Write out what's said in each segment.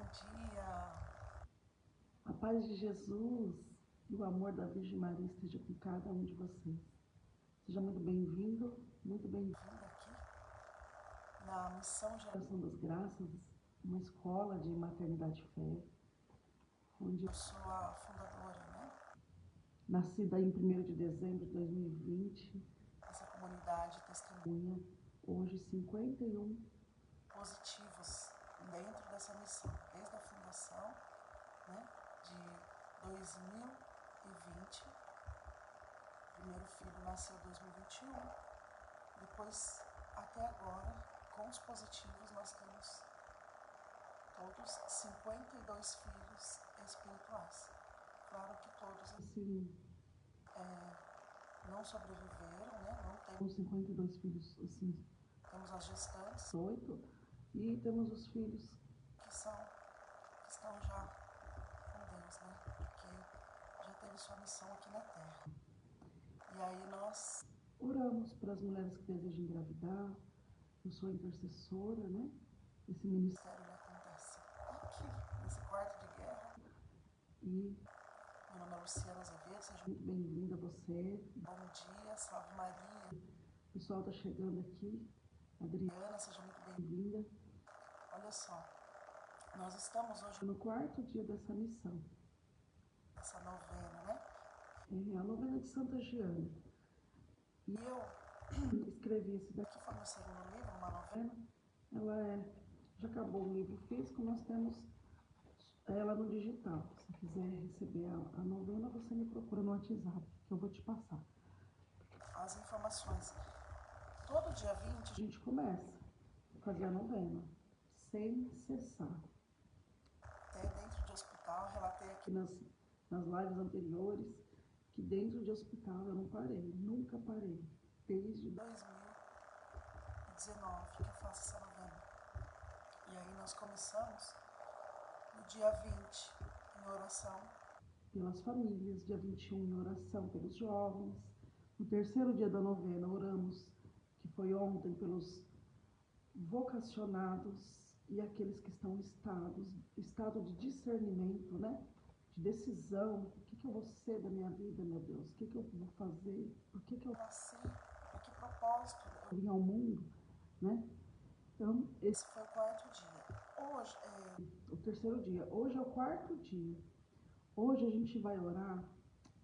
dia. A paz de Jesus e o amor da Virgem Maria esteja com cada um de vocês. Seja muito bem-vindo, muito bem-vinda Aqui na Missão Geração das Graças, uma escola de maternidade e fé, onde eu sou a fundadora, né? Nascida em 1º de dezembro de 2020, Essa comunidade testemunha hoje 51 positivos dentro dessa missão, desde a fundação, né, de 2020. O primeiro filho nasceu em 2021. Depois, até agora, com os positivos, nós temos todos 52 filhos espirituais. Claro que todos assim, não sobreviveram, né? Não com temos, 52 filhos, assim, temos as gestantes 8, e temos os filhos que estão já com Deus, né? Porque já teve sua missão aqui na Terra. E aí nós oramos para as mulheres que desejam engravidar. Eu sou intercessora, né? Esse ministério ele acontece aqui, nesse quarto de guerra. e Meu nome é Luciana Azevedo, seja muito bem-vinda você. bom dia, salve Maria. O pessoal está chegando aqui. Adriana, Seja muito bem-vinda. bem-vinda. Olha só, nós estamos hoje No 4º dia dessa missão. nessa novena, né? É a novena de Santa Giana. E eu Escrevi esse daqui. que foi meu segundo livro, uma novena. Ela já acabou o livro físico, nós temos ela no digital. Se quiser receber a novena, você me procura no WhatsApp, que eu vou te passar. As informações. Todo dia 20 A gente começa a fazer a novena, sem cessar. até dentro de hospital, relatei aqui Nas lives anteriores, que dentro de hospital eu não parei, nunca parei, desde 2019 que eu faço essa novena. E aí nós começamos no dia 20 em oração. Pelas famílias, dia 21 em oração pelos jovens. No 3º dia da novena oramos, que foi ontem, pelos vocacionados e aqueles que estão em estado de discernimento, né? De decisão. O que eu vou ser da minha vida, meu Deus? O que eu vou fazer? Por que eu nasci? Para que propósito eu vim ao mundo, né? Então, esse foi o quarto dia. Hoje o 3º dia. Hoje é o 4º dia. Hoje a gente vai orar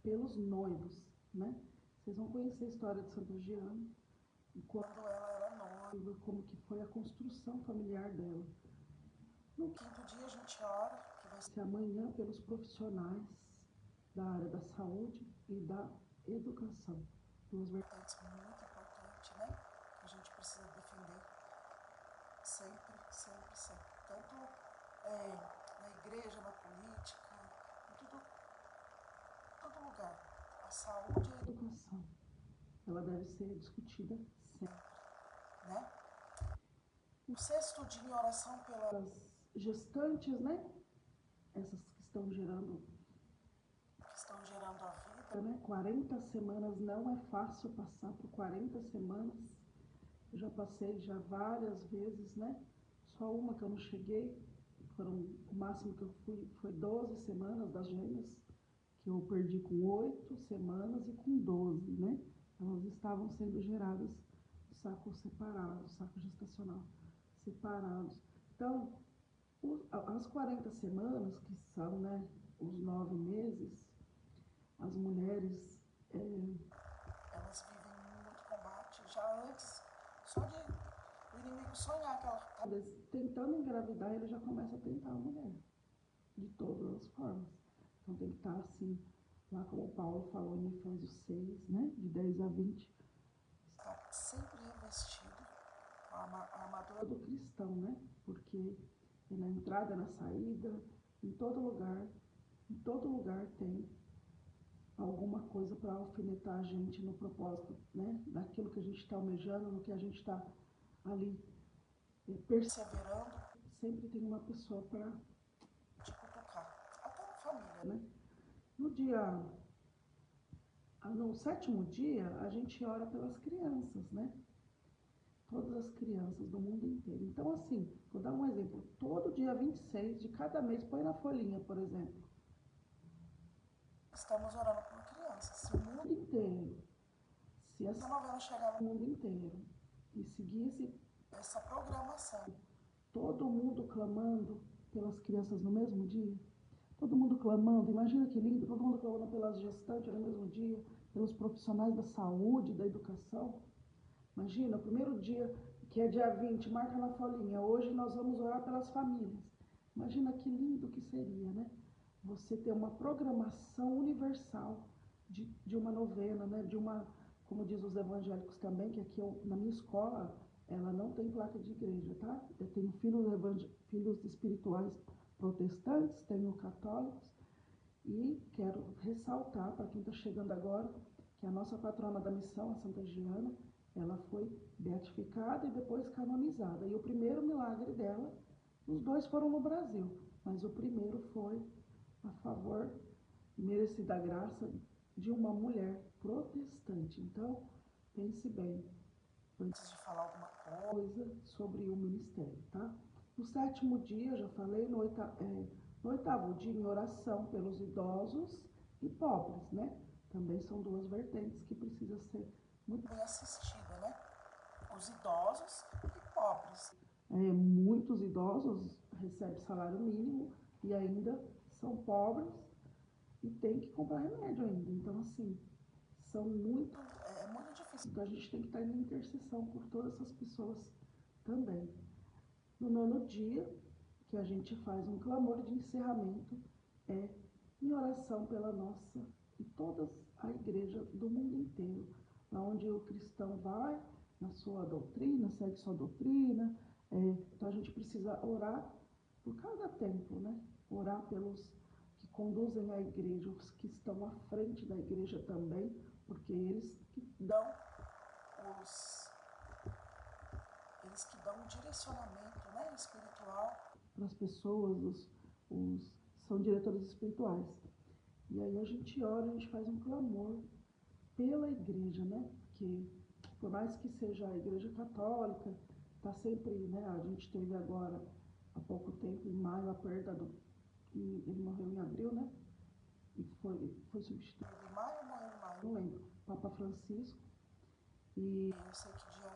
pelos noivos, né? Vocês vão conhecer a história de Santa Giana, quando ela era noiva. como que foi a construção familiar dela. No quinto dia a gente ora, que vai ser amanhã, pelos profissionais da área da saúde e da educação. Duas vertentes muito importantes, né? Que a gente precisa defender sempre, sempre, sempre. Tanto na igreja, na política, em todo lugar. A saúde e a educação, ela deve ser discutida sempre, né? O 6º dia em oração pelas gestantes, né? Essas que estão gerando a vida, né? 40 semanas não é fácil passar por 40 semanas. Eu já passei já várias vezes, né? Só uma que eu não cheguei, o máximo que eu fui foi 12 semanas das gêmeas, que eu perdi com 8 semanas e com 12, né? Elas estavam sendo geradas no saco separado, saco gestacional separados. Então, as 40 semanas, que são, né, os 9 meses, as mulheres elas vivem muito combate já antes, só de o inimigo sonhar que ela tá tentando engravidar, ele já começa a tentar a mulher, de todas as formas. Então tem que estar assim, lá como o Paulo falou em Efésios 6, né, de 10 a 20. Está sempre revestido com a armadura do cristão, né, porque é na entrada, na saída, em todo lugar tem alguma coisa para alfinetar a gente no propósito, né, daquilo que a gente está almejando, no que a gente está ali perseverando. Sempre tem uma pessoa para te cutucar, até na família, né? No 7º dia, a gente ora pelas crianças, né? todas as crianças do mundo inteiro. Então, assim, vou dar um exemplo. Todo dia 26 de cada mês, põe na folhinha, por exemplo. Estamos orando por crianças. Se o mundo Inteiro. Se essa novela chegar no mundo inteiro e seguisse essa programação, todo mundo clamando pelas crianças no mesmo dia, todo mundo clamando, imagina que lindo, todo mundo clamando pelas gestantes no mesmo dia, pelos profissionais da saúde, da educação. Imagina, o primeiro dia, que é dia 20, marca na folhinha, hoje nós vamos orar pelas famílias. Imagina que lindo que seria, né? Você ter uma programação universal de uma novena, né? De uma, como diz os evangélicos também, que aqui na minha escola, ela não tem placa de igreja, tá? Eu tenho filhos espirituais protestantes, tenho católicos, e quero ressaltar para quem está chegando agora, que a nossa patrona da missão, a Santa Giana, ela foi beatificada e depois canonizada. E o primeiro milagre dela, os dois foram no Brasil, mas o primeiro foi a favor, merecida graça, de uma mulher protestante. Então, pense bem, antes de falar alguma coisa sobre o ministério, tá? No sétimo dia, já falei, no oitavo dia, em oração pelos idosos e pobres, né? Também são duas vertentes que precisam ser muito bem assistida, né? Os idosos e pobres. Muitos idosos recebem salário mínimo e ainda são pobres e tem que comprar remédio ainda. Então, assim, são muito... É muito difícil. Então, a gente tem que estar em intercessão por todas essas pessoas também. No nono dia, que a gente faz um clamor de encerramento, é em oração pela nossa e toda a igreja do mundo inteiro, onde o cristão vai na sua doutrina, segue sua doutrina. Então a gente precisa orar por cada templo, né? Orar pelos que conduzem a igreja, os que estão à frente da igreja também, porque eles que dão eles que dão um direcionamento, né, espiritual para as pessoas, são diretores espirituais. E aí a gente ora, a gente faz um clamor pela igreja, né? Porque por mais que seja a igreja católica, está sempre, né? A gente teve agora, há pouco tempo, em maio, a perda ele morreu em abril, né? E foi substituído. Em maio ou morreu em maio? Não lembro. Papa Francisco. E eu sei que dia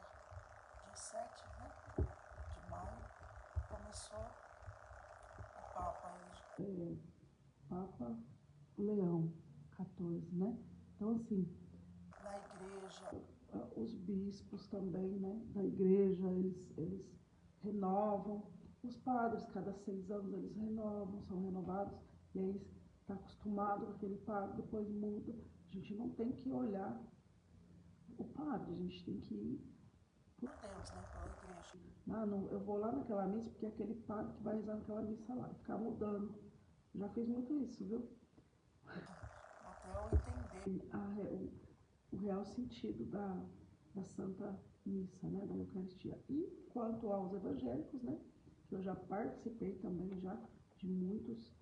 7, né? De maio, começou o Papa Papa Leão XIV, né? Então, assim, na igreja, os bispos também, né, da igreja, eles renovam. Os padres, cada 6 anos, eles renovam, são renovados. E aí está acostumado com aquele padre, depois muda. A gente não tem que olhar o padre, a gente tem que ir por Deus, né, pela igreja. Não, eu vou lá naquela missa porque é aquele padre que vai rezar naquela missa lá, ficar mudando. Já fiz muito isso, viu? Até eu entender o real sentido da Santa Missa, né, da Eucaristia. E quanto aos evangélicos, né, que eu já participei também já de muitos.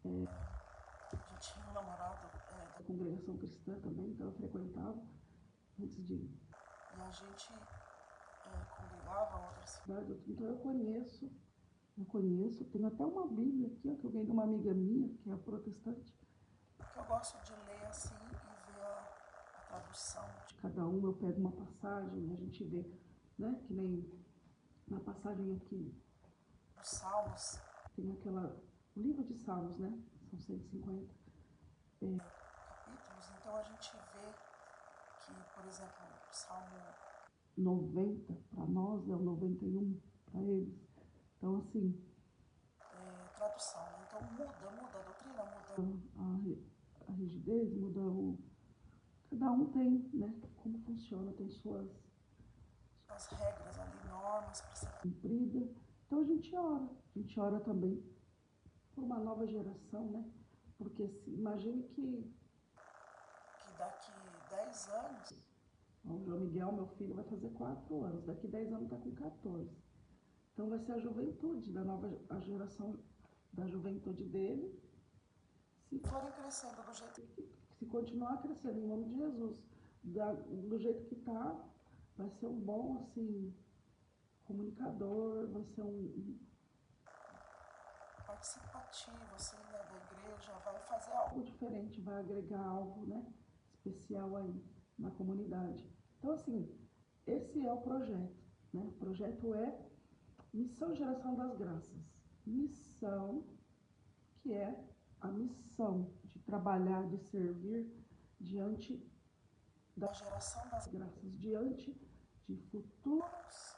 Eu tinha um namorado da congregação cristã também, então eu frequentava antes de ir. E a gente congregava outras cidades. Então eu conheço, tenho até uma Bíblia aqui, ó, que eu ganhei de uma amiga minha, que é protestante. Eu gosto de ler assim e ver a tradução. De cada um eu pego uma passagem, a gente vê, né, que nem na passagem aqui. Os Salmos. Tem o livro de Salmos, né, são 150 capítulos, então a gente vê que, por exemplo, o Salmo 90 para nós é o 91 para eles. Então, assim... tradução, né? Então muda, a doutrina muda. A rigidez muda Cada um tem, né, como funciona, tem suas regras ali, normas para ser cumprida. Então a gente ora também por uma nova geração, né? Porque imagine que daqui 10 anos, o João Miguel, meu filho, vai fazer 4 anos, daqui 10 anos está com 14. Então vai ser a juventude a geração da juventude dele. Se forem crescendo do jeito se continuar crescendo em nome de Jesus, do jeito que está, vai ser um bom, assim, comunicador, vai ser participativo, assim, né, da igreja, vai fazer algo. algo diferente, vai agregar algo, né, especial aí na comunidade. Então, assim, esse é o projeto, né? O projeto é Missão Geração das Graças. Missão, que é a missão de trabalhar, de servir diante Da geração das graças, diante de futuros graças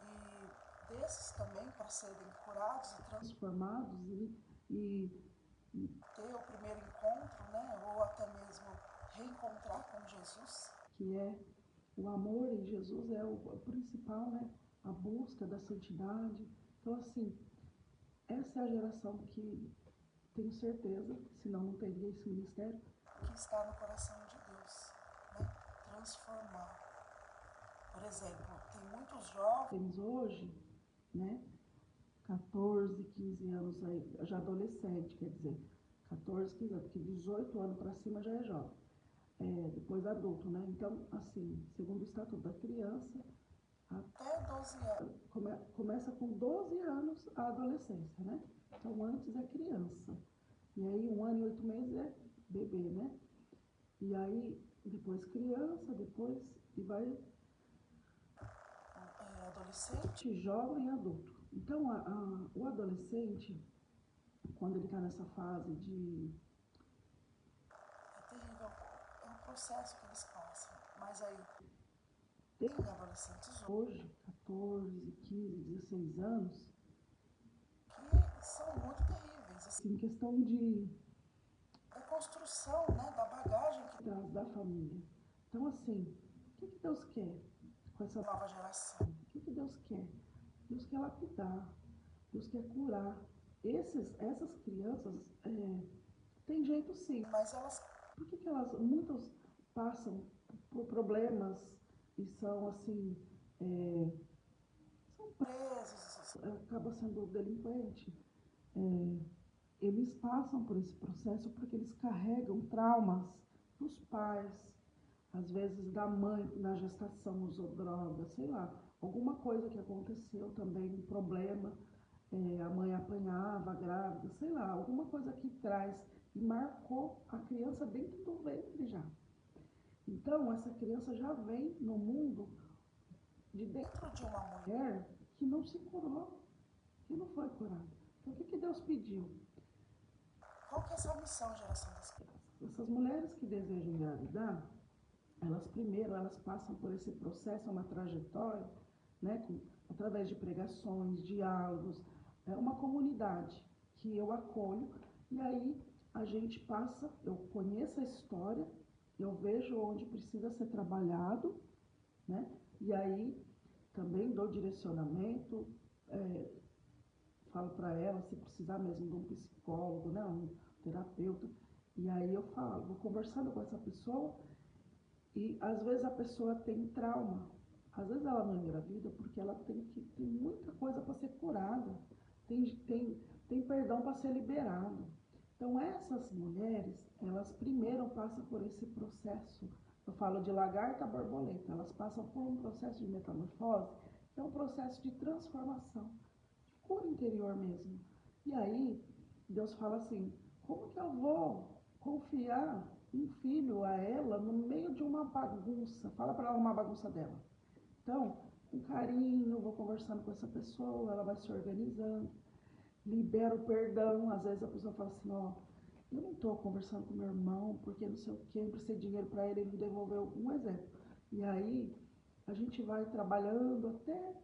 e desses também para serem curados e transformados e ter o primeiro encontro, né, ou até mesmo reencontrar com Jesus. que é o amor em Jesus é o principal, né? A busca da santidade. Então, assim, essa é a geração que tenho certeza, senão não teria esse ministério, Que está no coração de Deus, né? Transformar. Por exemplo, tem muitos jovens hoje, né? 14, 15 anos aí, já adolescente, quer dizer, 14, 15 anos, porque 18 anos para cima já é jovem, depois adulto, né? Então, assim, segundo o Estatuto da Criança, até 12 anos. Começa com 12 anos a adolescência, né? Então, antes é criança. E aí, 1 ano e 8 meses é bebê, né? E aí, depois criança, depois, e vai Adolescente, jovem e adulto. Então, o adolescente, quando ele está nessa fase de... é terrível, é um processo que eles passam. Mas aí, tem adolescentes hoje, 14, 15, 16 anos, que são muito terríveis, assim, em questão de da construção, né, da bagagem que da família. Então, assim, o que Deus quer com essa nova geração. O que Deus quer? Deus quer lapidar, Deus quer curar. Essas crianças, tem jeito sim. Mas elas, Por que muitas passam por problemas e são assim, são presos, acaba sendo delinquente? Eles passam por esse processo porque eles carregam traumas dos pais, às vezes da mãe na gestação usou droga, sei lá, alguma coisa que aconteceu também, um problema, a mãe apanhava grávida, sei lá, alguma coisa que traz e marcou a criança dentro do ventre já. Então, essa criança já vem no mundo de dentro de uma mulher que não se curou, que não foi curada. Então, o que Deus pediu? Qual que é essa missão, geração das crianças? Essas mulheres que desejam engravidar, elas passam por esse processo, uma trajetória, né, através de pregações, diálogos, uma comunidade que eu acolho, e aí a gente passa, eu conheço a história, eu vejo onde precisa ser trabalhado, né, e aí também dou direcionamento, falo para ela se precisar mesmo de um psicólogo, né, um terapeuta, e aí eu falo, vou conversando com essa pessoa. E às vezes a pessoa tem trauma, às vezes ela não engravida porque ela tem muita coisa para ser curada, tem perdão para ser liberado. Então essas mulheres, elas primeiro passam por esse processo, eu falo de lagarta a borboleta, elas passam por um processo de metamorfose, que é um processo de transformação, de cura interior mesmo. E aí Deus fala assim, como que eu vou confiar um filho a ela no meio de uma bagunça? Fala para ela uma bagunça dela. Então, com carinho, vou conversando com essa pessoa, ela vai se organizando, libera o perdão. Às vezes a pessoa fala assim, ó, eu não estou conversando com meu irmão porque não sei o que, eu emprestei dinheiro para ele, ele me devolveu, um exemplo. E aí a gente vai trabalhando até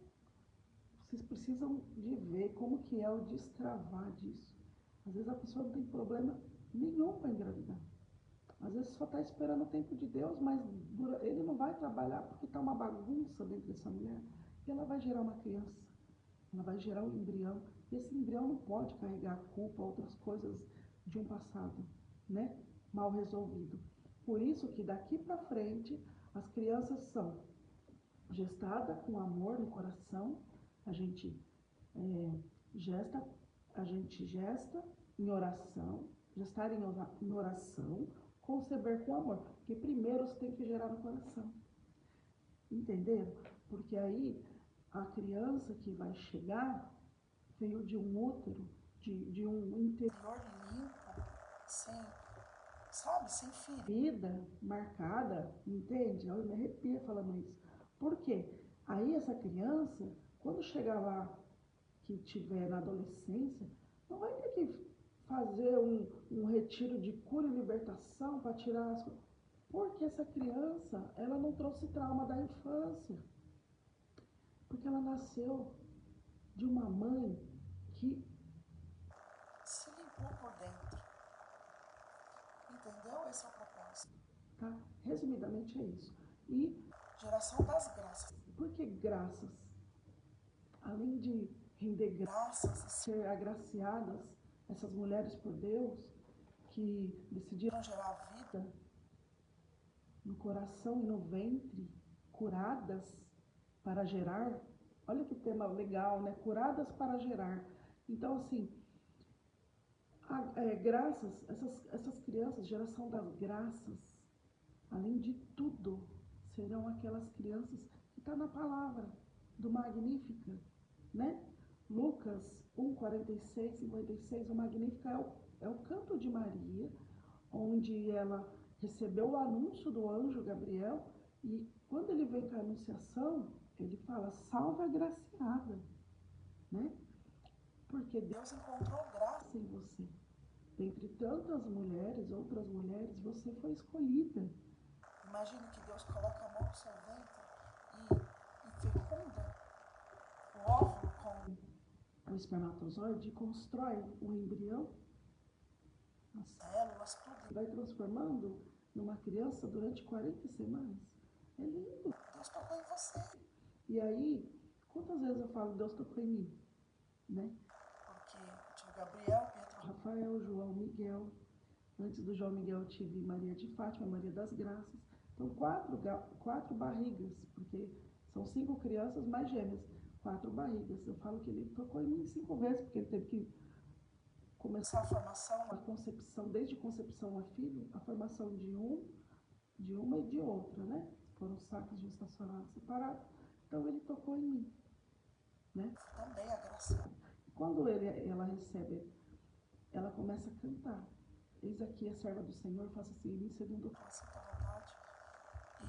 vocês precisam de ver como que é o destravar disso. Às vezes a pessoa não tem problema nenhum para engravidar. Às vezes só está esperando o tempo de Deus, mas ele não vai trabalhar porque está uma bagunça dentro dessa mulher. E ela vai gerar uma criança, ela vai gerar um embrião. E esse embrião não pode carregar a culpa, outras coisas de um passado, né? Mal resolvido. Por isso que daqui para frente as crianças são gestadas com amor no coração, a gente gesta em oração, gestar em oração, conceber com amor, porque primeiro você tem que gerar no coração, entenderam? Porque aí a criança que vai chegar veio de um útero, de um interior limpo, sem, sabe, sem ferida marcada, entende? Eu me arrepio falando isso. Por quê? Aí essa criança, quando chegar lá, que tiver na adolescência, não vai ter que fazer um retiro de cura e libertação para tirar as coisas. Porque essa criança, ela não trouxe trauma da infância. Porque ela nasceu de uma mãe que se limpou por dentro. Entendeu? Esse é o propósito. Tá? Resumidamente é isso. E geração das graças. Por que graças? Além de render graças e ser agraciadas, essas mulheres por Deus, que decidiram gerar vida no coração e no ventre, curadas para gerar. Olha que tema legal, né? Curadas para gerar. Então, assim, graças, essas crianças, geração das graças, além de tudo, serão aquelas crianças que está na palavra do Magnífica, né? Lucas 1, 46, 56, o Magnífica é o canto de Maria, onde ela recebeu o anúncio do anjo Gabriel, e quando ele vem com a anunciação, ele fala, salve a agraciada, né? Porque Deus encontrou graça em você. Dentre tantas mulheres, outras mulheres, você foi escolhida. Imagine que Deus coloca a mão no seu ventre e fecunda o óvulo com o espermatozoide e constrói o embrião, as células, tudo. Vai transformando numa criança durante 40 semanas. É lindo. Deus tocou em você. E aí, quantas vezes eu falo, Deus tocou em mim? Né? Porque tinha Gabriel, Pedro, Rafael, João, Miguel. Antes do João Miguel eu tive Maria de Fátima, Maria das Graças. Então, quatro barrigas, porque são 5 crianças mais gêmeas. 4 barrigas. Eu falo que ele tocou em mim 5 vezes, porque ele teve que começar a formação, a concepção, desde concepção a filho, a formação de uma e de outra, né? Foram sacos gestacionais separados. Então, ele tocou em mim, né? Também a graça. Quando ela recebe, ela começa a cantar. Eis aqui a serva do Senhor, faça assim em mim segundo a tua santa vontade.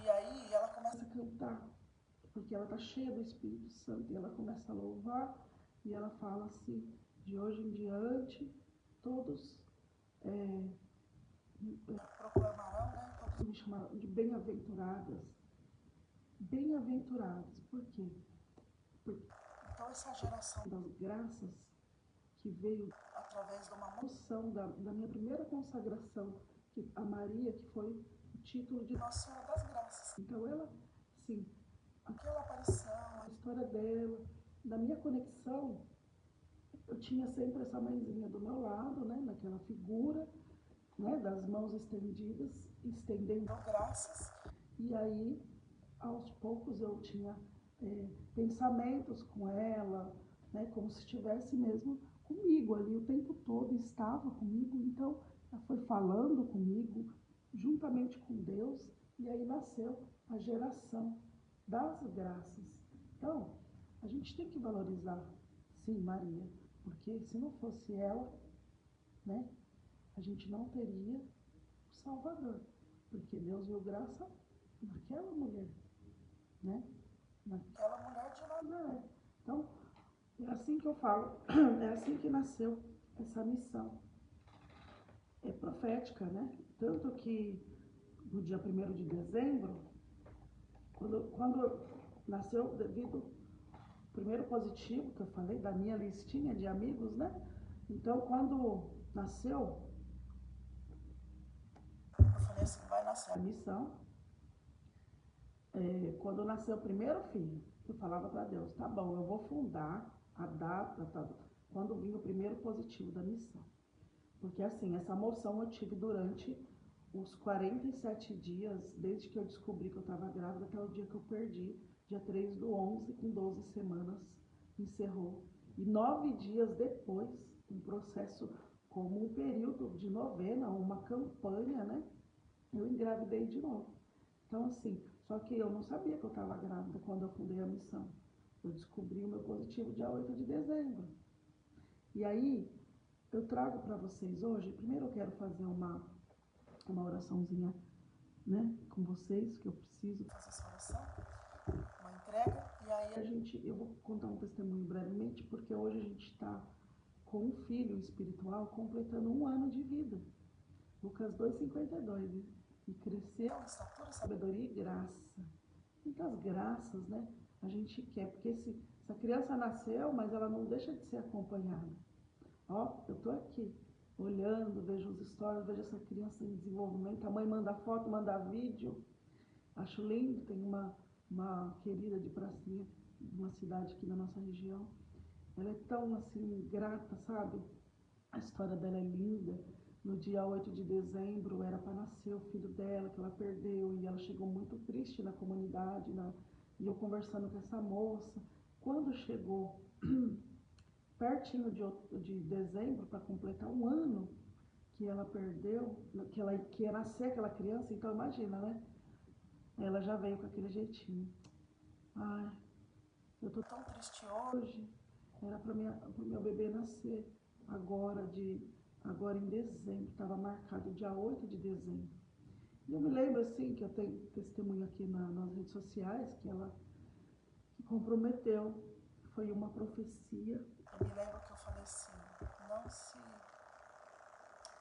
E aí ela começa a cantar, porque ela está cheia do Espírito Santo, e ela começa a louvar, e ela fala assim, de hoje em diante, todos proclamarão, né? Todos me chamarão de bem-aventuradas. Bem-aventuradas, por quê? Porque então essa geração das graças, que veio através de uma moção da minha primeira consagração, a Maria, que foi o título de Nossa Senhora das Graças. Então ela, sim, aquela aparição, a história dela, da minha conexão, eu tinha sempre essa mãezinha do meu lado, né, naquela figura, né, das mãos estendidas, estendendo graças, e aí, aos poucos, eu tinha pensamentos com ela, né, como se estivesse mesmo comigo ali o tempo todo, estava comigo, então ela foi falando comigo, juntamente com Deus, e aí nasceu a geração das graças. Então, a gente tem que valorizar, sim, Maria, porque se não fosse ela, né, a gente não teria o Salvador, porque Deus viu graça naquela mulher, né, naquela mulher de Nazaré. Então, é assim que eu falo, é assim que nasceu essa missão. É profética, né? Tanto que no dia 1º de dezembro, quando nasceu, devido ao primeiro positivo que eu falei, da minha listinha de amigos, né? Então, quando nasceu, eu falei assim, vai nascer a missão. Quando nasceu o primeiro filho, eu falava para Deus, tá bom, eu vou fundar a data, quando vinha o primeiro positivo da missão. Porque assim, essa moção eu tive durante os 47 dias, desde que eu descobri que eu estava grávida, até o dia que eu perdi, dia 3/11, com 12 semanas, encerrou. E 9 dias depois, um processo como um período de novena, uma campanha, né? Eu engravidei de novo. Então assim, só que eu não sabia que eu estava grávida quando eu fundei a missão. Eu descobri o meu positivo dia 8 de dezembro. E aí, eu trago para vocês hoje, primeiro eu quero fazer uma oraçãozinha, né, com vocês, que eu preciso fazer essa oração, uma entrega, e aí eu vou contar um testemunho brevemente, porque hoje a gente está com um filho espiritual completando 1 ano de vida. Lucas 2,52, né? E cresceu em estatura, sabedoria e graça. Muitas graças, né? A gente quer, porque essa criança nasceu, mas ela não deixa de ser acompanhada. Ó, eu tô aqui, olhando, vejo os stories, vejo essa criança em desenvolvimento, a mãe manda foto, manda vídeo, acho lindo. Tem uma querida de pracinha, de uma cidade aqui na nossa região, ela é tão, assim, grata, sabe? A história dela é linda. No dia 8 de dezembro era para nascer o filho dela, que ela perdeu, e ela chegou muito triste na comunidade, e eu conversando com essa moça. Quando chegou pertinho de dezembro, para completar 1 ano que ela perdeu, que ia nascer aquela criança, então imagina, né? Ela já veio com aquele jeitinho. Ai, eu tô tão triste hoje, era para o meu bebê nascer agora em dezembro, estava marcado dia 8 de dezembro. E eu me lembro, assim, que eu tenho testemunho aqui nas redes sociais, que ela que comprometeu, foi uma profecia. Eu me lembro que eu falei assim, não se...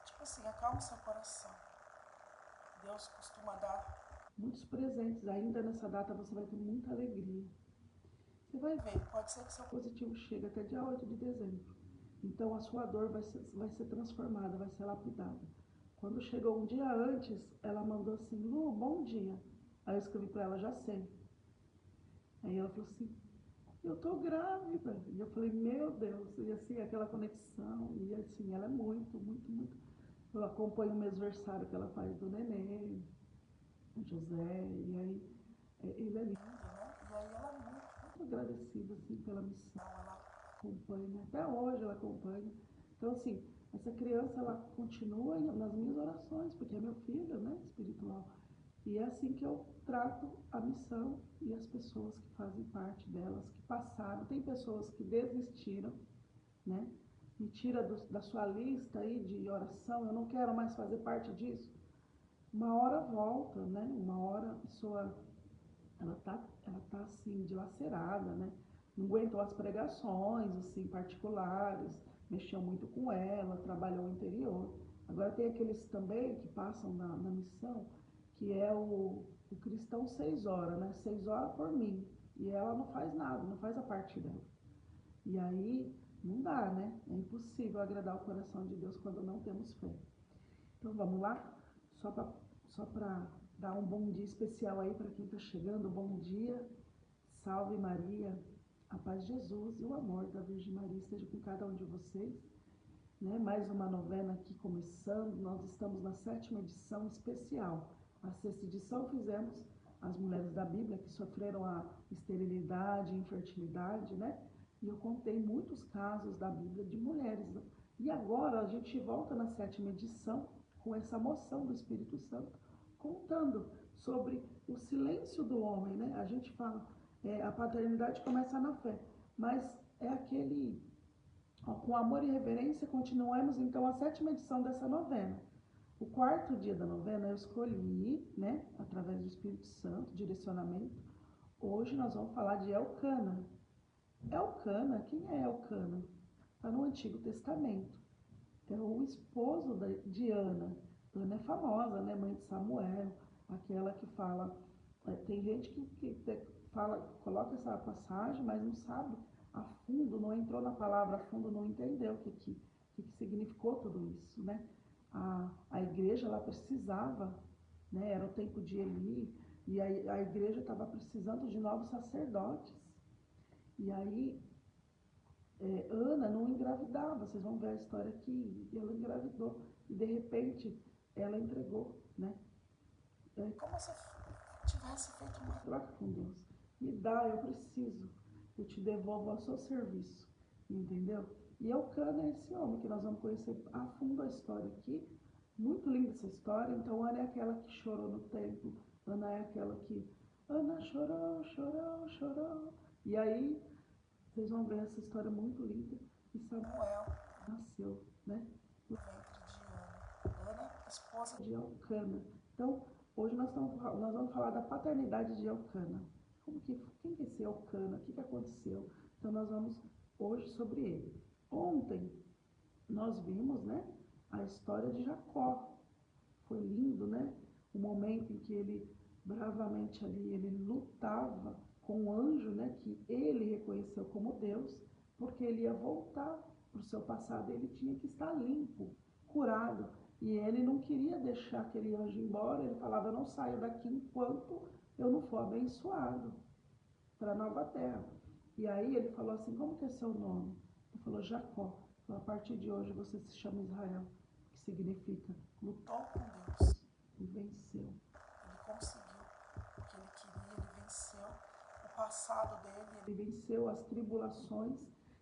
Tipo assim, acalma seu coração. Deus costuma dar muitos presentes, ainda nessa data você vai ter muita alegria. Você vai ver, pode ser que seu positivo chegue até dia 8 de dezembro. Então a sua dor vai ser transformada, vai ser lapidada. Quando chegou um dia antes, ela mandou assim, Lu, bom dia. Aí eu escrevi para ela, já sei. Aí ela falou assim, eu tô grávida. E eu falei, meu Deus. E assim, aquela conexão. E assim, ela é muito, muito, muito. Eu acompanho o mesversário que ela faz do neném, o José. E aí, ele é lindo, né? E aí ela é muito, muito agradecida, assim, pela missão. Ela acompanha, até hoje ela acompanha. Então, assim, essa criança, ela continua nas minhas orações, porque é meu filho, né, espiritual. E é assim que eu trato a missão e as pessoas que fazem parte delas, que passaram. Tem pessoas que desistiram, né? Me tira da sua lista aí de oração, eu não quero mais fazer parte disso. Uma hora volta, né? Uma hora a pessoa, ela tá assim, dilacerada, né? Não aguentou as pregações, assim, particulares, mexeu muito com ela, trabalhou o interior. Agora tem aqueles também que passam na missão, que é o cristão 6 horas, né? 6 horas por mim. E ela não faz nada, não faz a parte dela. E aí não dá, né? É impossível agradar o coração de Deus quando não temos fé. Então vamos lá? Só para dar um bom dia especial aí para quem está chegando. Bom dia, salve Maria, a paz de Jesus e o amor da Virgem Maria esteja com cada um de vocês. Né? Mais uma novena aqui começando. Nós estamos na 7ª edição especial. A 6ª edição fizemos as mulheres da Bíblia que sofreram a esterilidade, infertilidade, né? E eu contei muitos casos da Bíblia de mulheres. E agora a gente volta na 7ª edição com essa moção do Espírito Santo, contando sobre o silêncio do homem, né? A gente fala, a paternidade começa na fé, mas é aquele... Com amor e reverência, continuamos então a 7ª edição dessa novena. O 4º dia da novena eu escolhi, né, através do Espírito Santo, direcionamento. Hoje nós vamos falar de Elcana. Elcana, quem é Elcana? Está no Antigo Testamento. É o esposo de Ana. Ana é famosa, né, mãe de Samuel, aquela que fala... Tem gente que fala, coloca essa passagem, mas não sabe a fundo, não entrou na palavra a fundo, não entendeu o que significou tudo isso, né? A igreja, ela precisava, né? Era o tempo de Eli, e a igreja estava precisando de novos sacerdotes. E aí, Ana não engravidava, vocês vão ver a história aqui, e ela engravidou, e de repente, ela entregou, né? Como se tivesse feito uma troca com Deus. Me dá, eu preciso. Eu te devolvo ao seu serviço. Entendeu? E Elcana é esse homem que nós vamos conhecer a fundo a história aqui. Muito linda essa história. Então, Ana é aquela que chorou no templo. Ana é aquela que... Ana chorou, chorou, chorou. E aí, vocês vão ver essa história muito linda. E Samuel nasceu, né? No ventre de Ana, esposa de Elcana. Então, hoje nós vamos falar da paternidade de Elcana. Quem que é esse Elcana? O que aconteceu? Então, nós vamos hoje sobre ele. Ontem, nós vimos, né, a história de Jacó. Foi lindo, né? O momento em que ele bravamente ali, ele lutava com o anjo, né, que ele reconheceu como Deus, porque ele ia voltar para o seu passado, ele tinha que estar limpo, curado, e ele não queria deixar aquele anjo embora, ele falava, eu não saio daqui enquanto eu não for abençoado para a nova terra. E aí ele falou assim, como que é seu nome? Ele falou, Jacó. Falou, a partir de hoje você se chama Israel, que significa lutou com Deus e venceu. Ele conseguiu o que ele queria, ele venceu o passado dele, ele venceu as tribulações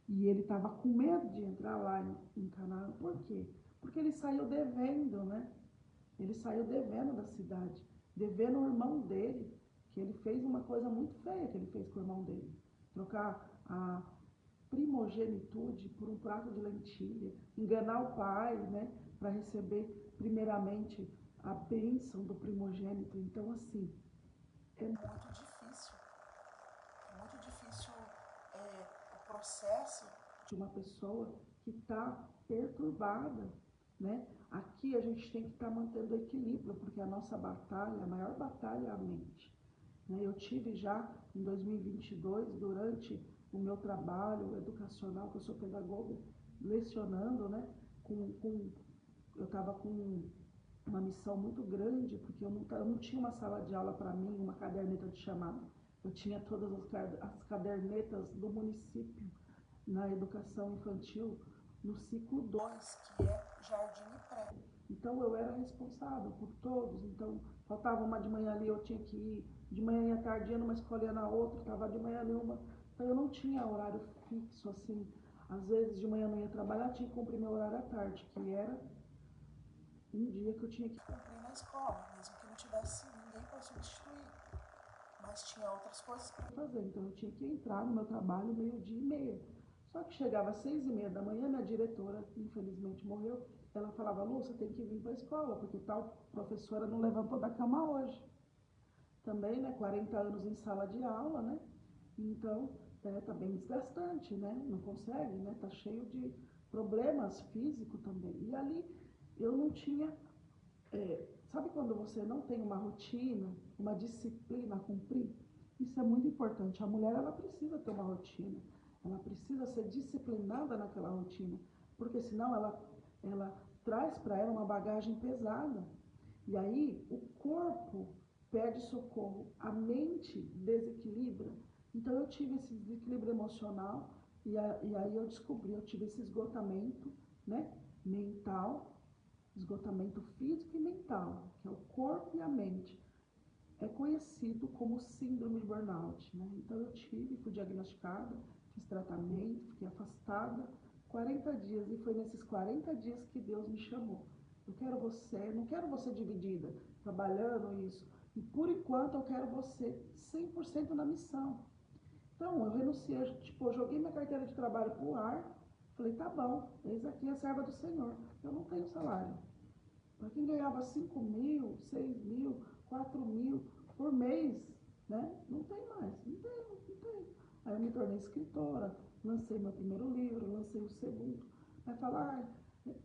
e ele estava com medo de entrar lá em Canaã. Por quê? Porque ele saiu devendo, né? Ele saiu devendo da cidade, devendo o irmão dele, que ele fez uma coisa muito feia que ele fez com o irmão dele. Trocar a primogenitude por um prato de lentilha, enganar o pai, né, para receber primeiramente a bênção do primogênito. Então, assim, é muito difícil o processo de uma pessoa que está perturbada, né? Aqui a gente tem que estar mantendo equilíbrio, porque a nossa batalha, a maior batalha é a mente. Né? Eu tive já em 2022, durante o meu trabalho educacional, que eu sou pedagoga, lecionando, né? Eu estava com uma missão muito grande, porque eu não tinha uma sala de aula para mim, uma caderneta de chamada. Eu tinha todas as cadernetas do município na educação infantil, no ciclo 2, que é jardim e pré. Então eu era responsável por todos, então faltava uma de manhã ali, eu tinha que ir, de manhã e à tarde ia numa escola e na outra, estava de manhã numa, então eu não tinha horário fixo, assim, às vezes de manhã eu não ia trabalhar, tinha que cumprir meu horário à tarde, que era um dia que eu tinha que cumprir na escola, mesmo que não tivesse ninguém para substituir, mas tinha outras coisas para fazer, então eu tinha que entrar no meu trabalho 12:30. Só que chegava às 6:30 da manhã, minha diretora, infelizmente morreu, ela falava, Lu, você tem que vir para a escola, porque tal professora não levantou da cama hoje. Também, né, 40 anos em sala de aula, né, então tá bem desgastante, né, não consegue, né, tá cheio de problemas físicos também. E ali eu não tinha, sabe quando você não tem uma rotina, uma disciplina a cumprir? Isso é muito importante. A mulher, ela precisa ter uma rotina, ela precisa ser disciplinada naquela rotina, porque senão ela traz para ela uma bagagem pesada. E aí o corpo pede socorro, a mente desequilibra. Então eu tive esse desequilíbrio emocional e aí eu descobri, eu tive esse esgotamento, né, mental, esgotamento físico e mental, que é o corpo e a mente. É conhecido como síndrome de burnout, né? Então eu fui diagnosticada, fiz tratamento, fiquei afastada 40 dias e foi nesses 40 dias que Deus me chamou. Não quero você dividida, trabalhando isso. E por enquanto eu quero você 100% na missão. Então eu renunciei, eu joguei minha carteira de trabalho pro ar, falei, tá bom, eis aqui a serva do Senhor. Eu não tenho salário. Para quem ganhava 5.000, 6.000, 4.000 por mês, né? Não tem mais, não tem. Aí eu me tornei escritora, lancei meu primeiro livro, lancei o segundo. Vai falar,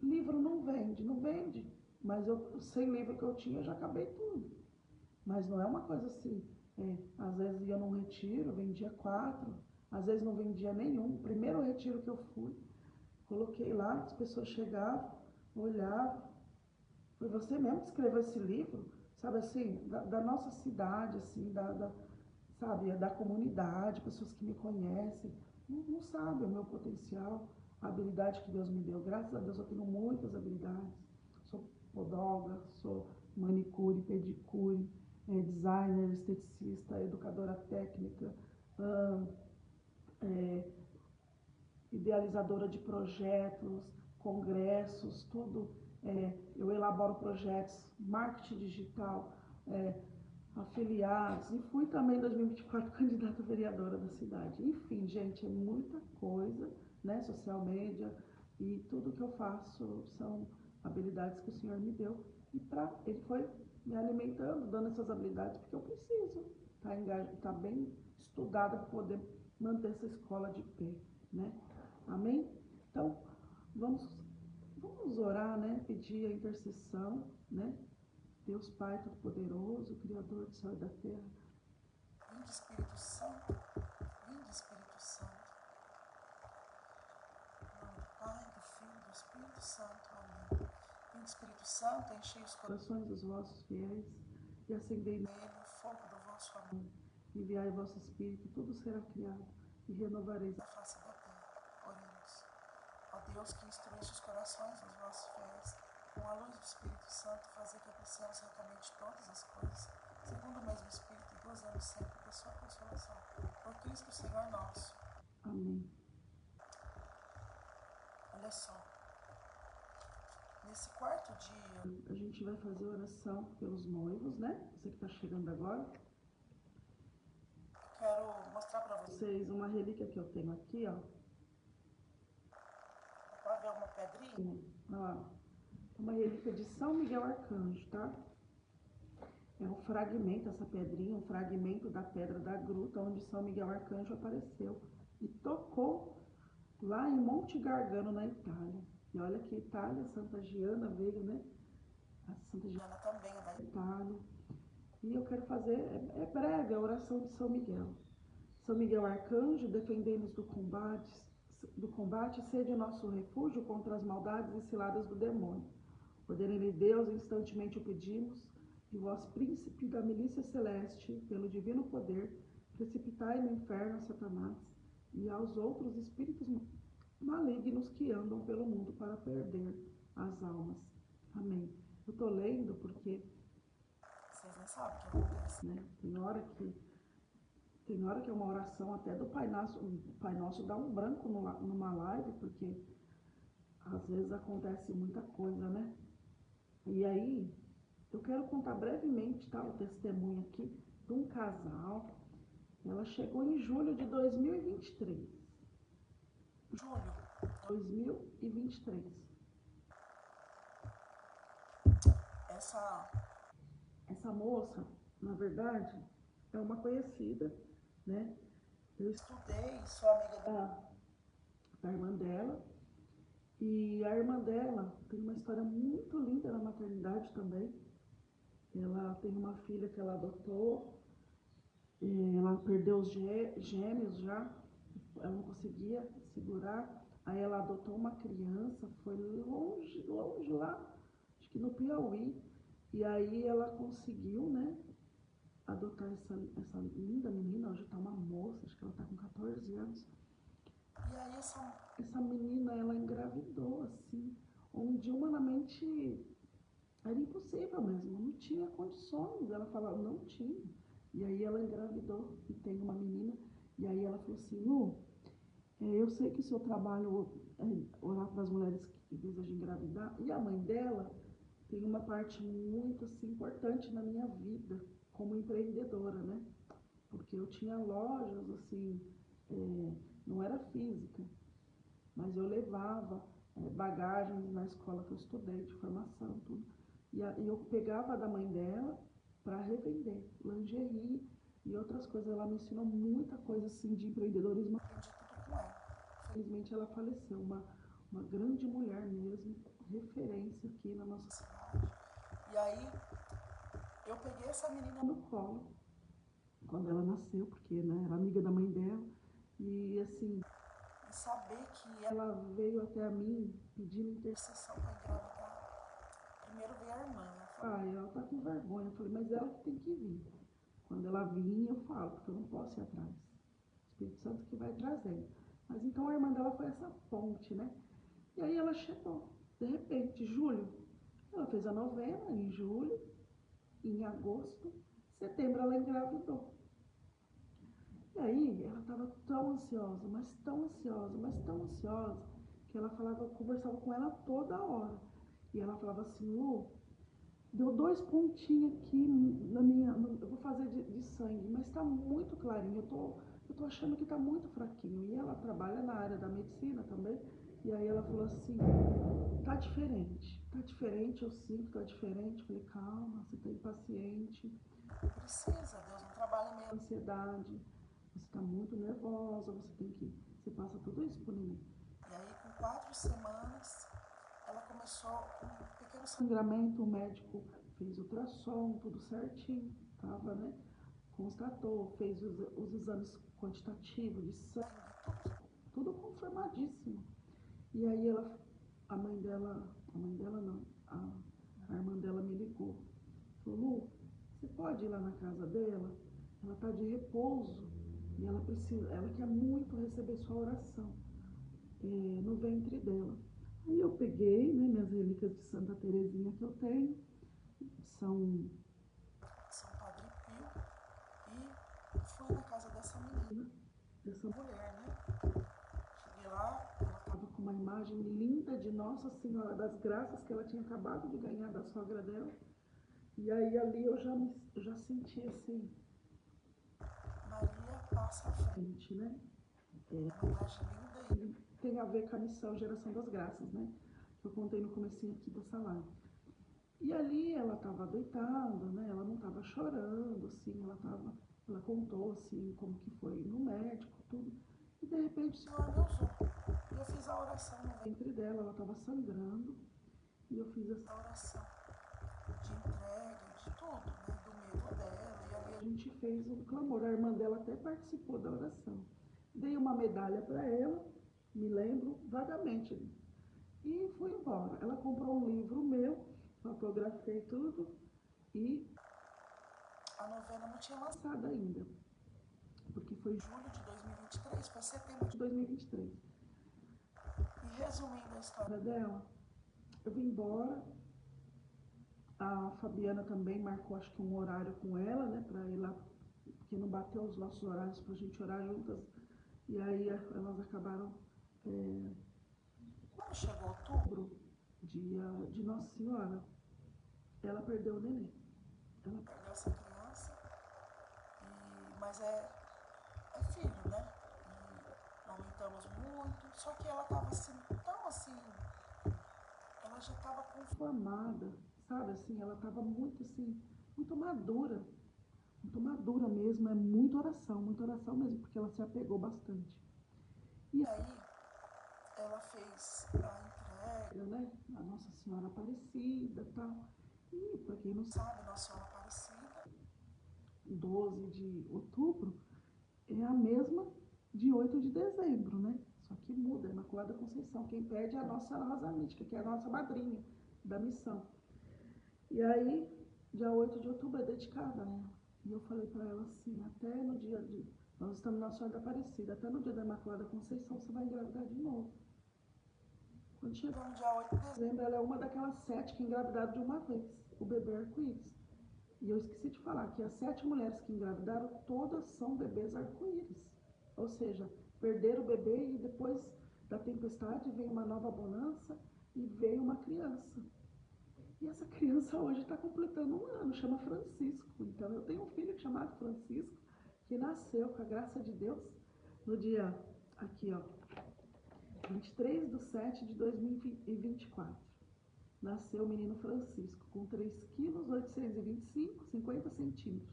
livro não vende. Mas eu, sem livro que eu tinha, eu já acabei tudo. Mas não é uma coisa assim, às vezes ia num retiro, vendia 4, às vezes não vendia nenhum. O primeiro retiro que eu fui, coloquei lá, as pessoas chegavam, olhavam, foi você mesmo que escreveu esse livro, sabe assim, da nossa cidade, assim, sabe, da comunidade, pessoas que me conhecem, não sabem o meu potencial, a habilidade que Deus me deu. Graças a Deus eu tenho muitas habilidades. Sou podóloga, sou manicure, pedicure, designer, esteticista, educadora técnica, idealizadora de projetos, congressos, tudo. Eu elaboro projetos, marketing digital, afiliados, e fui também em 2024 candidata a vereadora da cidade. Enfim, gente, é muita coisa, né? Social media, e tudo que eu faço são habilidades que o Senhor me deu. E ele foi me alimentando, dando essas habilidades, porque eu preciso tá bem estudada para poder manter essa escola de pé, né? Amém? Então, vamos, vamos orar, né? Pedir a intercessão, né? Deus Pai Todo-Poderoso, Criador do céu e da terra. Vinde Espírito Santo, vinde Espírito Santo. Em nome do Pai, do Filho e do Espírito Santo. Amém. Vinde Espírito Santo, enchei os corações dos vossos fiéis e acendei nele o fogo do vosso amor. Enviai o vosso Espírito, tudo será criado e renovareis a face da terra. Oremos. Ó Deus, que instruíste os corações dos vossos fiéis, com a luz do Espírito Santo, fazer que apreciemos certamente todas as coisas, segundo o mesmo Espírito, e gozemos sempre da sua consolação. Por Cristo Senhor nosso. Amém. Olha só. Nesse quarto dia, a gente vai fazer oração pelos noivos, né? Você que está chegando agora. Quero mostrar para vocês uma relíquia que eu tenho aqui, ó. Para ver uma pedrinha? Ó, uma relíquia de São Miguel Arcanjo, tá? É um fragmento, essa pedrinha, um fragmento da pedra da gruta onde São Miguel Arcanjo apareceu e tocou lá em Monte Gargano, na Itália. E olha que Itália, Santa Giana veio, né? A Santa Giana também é da Itália. E eu quero fazer, é breve, a oração de São Miguel. São Miguel Arcanjo, defendei-nos do combate, sede nosso refúgio contra as maldades e ciladas do demônio. Ordenai Deus, instantemente o pedimos, e vós, príncipe da milícia celeste, pelo divino poder, precipitai no inferno a Satanás e aos outros espíritos malignos que andam pelo mundo para perder as almas. Amém. Eu estou lendo porque vocês não sabem o que acontece, né? Tem hora que é uma oração até do Pai Nosso. O Pai Nosso dá um branco numa live, porque às vezes acontece muita coisa, né? E aí, eu quero contar brevemente, tá, o testemunho aqui de um casal. Ela chegou em julho de 2023. Julho 2023. Essa moça, na verdade, é uma conhecida, né? Eu estudei, sou amiga da irmã dela. E a irmã dela tem uma história muito linda na maternidade também. Ela tem uma filha que ela adotou, ela perdeu os gêmeos já, ela não conseguia segurar. Aí ela adotou uma criança, foi longe, longe lá, acho que no Piauí. E aí ela conseguiu, né, adotar essa linda menina, hoje tá uma moça, acho que ela tá com 14 anos. E aí essa menina, ela engravidou, assim, onde humanamente era impossível mesmo, não tinha condições, ela falava, não tinha. E aí ela engravidou e tem uma menina, e aí ela falou assim, Lu, eu sei que o seu trabalho é orar para as mulheres que desejam engravidar, e a mãe dela tem uma parte muito, assim, importante na minha vida, como empreendedora, né? Porque eu tinha lojas, assim, não era física, mas eu levava bagagens na escola que eu estudei, de formação, tudo. E eu pegava da mãe dela para revender lingerie e outras coisas. Ela me ensinou muita coisa assim de empreendedorismo. Aprendi tudo com ela. Felizmente ela faleceu, uma grande mulher mesmo, referência aqui na nossa cidade. E aí eu peguei essa menina no colo quando ela nasceu, porque né, era amiga da mãe dela. E assim, saber que ela veio até a mim pedindo intercessão para engravidar. Primeiro veio a irmã, né? Ela tá com vergonha. Eu falei, mas ela que tem que vir. Quando ela vir, eu falo, porque eu não posso ir atrás. O Espírito Santo que vai trazendo. Mas então a irmã dela foi essa ponte, né? E aí ela chegou, de repente, julho. Ela fez a novena em julho, em agosto, setembro ela engravidou. E aí ela estava tão ansiosa, mas tão ansiosa, mas tão ansiosa, que ela falava, eu conversava com ela toda hora. E ela falava assim, Lu, Deu 2 pontinhos aqui na minha, eu vou fazer de sangue, mas tá muito clarinho. Eu tô achando que tá muito fraquinho. E ela trabalha na área da medicina também. E aí ela falou assim, tá diferente, eu sinto, tá diferente. Eu falei, calma, você tá impaciente. Precisa, Deus não trabalha meio. Ansiedade, você tá muito nervosa, você passa tudo isso por mim. E aí, com 4 semanas, ela começou um pequeno sangramento. O médico fez ultrassom, tudo certinho, tava, né? Constatou, fez os exames quantitativos de sangue, tudo confirmadíssimo. E aí a mãe dela não, a irmã dela me ligou. Falou, Lu, você pode ir lá na casa dela? Ela tá de repouso e ela quer muito receber sua oração no ventre dela. Aí eu peguei, né, minhas relíquias de Santa Terezinha que eu tenho, são São Padre Pio, e fui na casa dessa menina, dessa mulher, né? Cheguei lá, ela estava com uma imagem linda de Nossa Senhora das Graças que ela tinha acabado de ganhar da sogra dela. E aí ali eu já senti assim, Maria passa à frente, né? uma imagem linda e Tem a ver com a missão Geração das Graças, né? Que eu contei no comecinho aqui dessa live. E ali ela estava deitada, né? Ela não estava chorando, assim, ela contou assim como que foi no médico, tudo. E de repente o Senhor me usou. E eu fiz a oração no ventre dela, ela estava sangrando, e eu fiz essa oração de entrega, de tudo, né? Do medo dela. E ali a gente fez um clamor. A irmã dela até participou da oração. Dei uma medalha para ela, me lembro vagamente. E fui embora. Ela comprou um livro meu, fotografei tudo e a novena não tinha lançado lançada ainda, porque foi julho de 2023, foi setembro de 2023. E resumindo a história Dela, eu vim embora. A Fabiana também marcou, acho que um horário com ela, né, para ir lá, porque não bateu os nossos horários para a gente orar juntas. E aí elas acabaram. quando chegou outubro, Dia de Nossa Senhora, ela perdeu o neném. Ela perdeu essa criança, mas é filho, né? E lamentamos muito, só que ela estava assim, tão assim, ela já estava com formada, sabe, assim, ela estava muito assim, muito madura mesmo, é muita oração mesmo, porque ela se apegou bastante. E aí ela fez a entrega, né, a Nossa Senhora Aparecida e tal. E para quem não sabe, Nossa Senhora Aparecida, 12 de outubro é a mesma de 8 de dezembro, né? Só que muda, é Imaculada Conceição. Quem pede é a Nossa Senhora Rosa Mística, que é a nossa madrinha da missão. E aí, dia 8 de outubro é dedicada a ela. E eu falei para ela assim, até no dia de... Nós estamos na Senhora da Aparecida, até no dia da Imaculada Conceição você vai engravidar de novo. Quando chegar no dia 8 de dezembro, ela é uma daquelas 7 que engravidaram de uma vez, o bebê arco-íris. E eu esqueci de falar que as 7 mulheres que engravidaram, todas são bebês arco-íris. Ou seja, perderam o bebê e depois da tempestade veio uma nova bonança e veio uma criança. E essa criança hoje está completando 1 ano, chama Francisco. Então eu tenho um filho chamado Francisco, que nasceu, com a graça de Deus, no dia, aqui ó, 23/7/2024. Nasceu o menino Francisco, com 3,825 kg, 50 centímetros.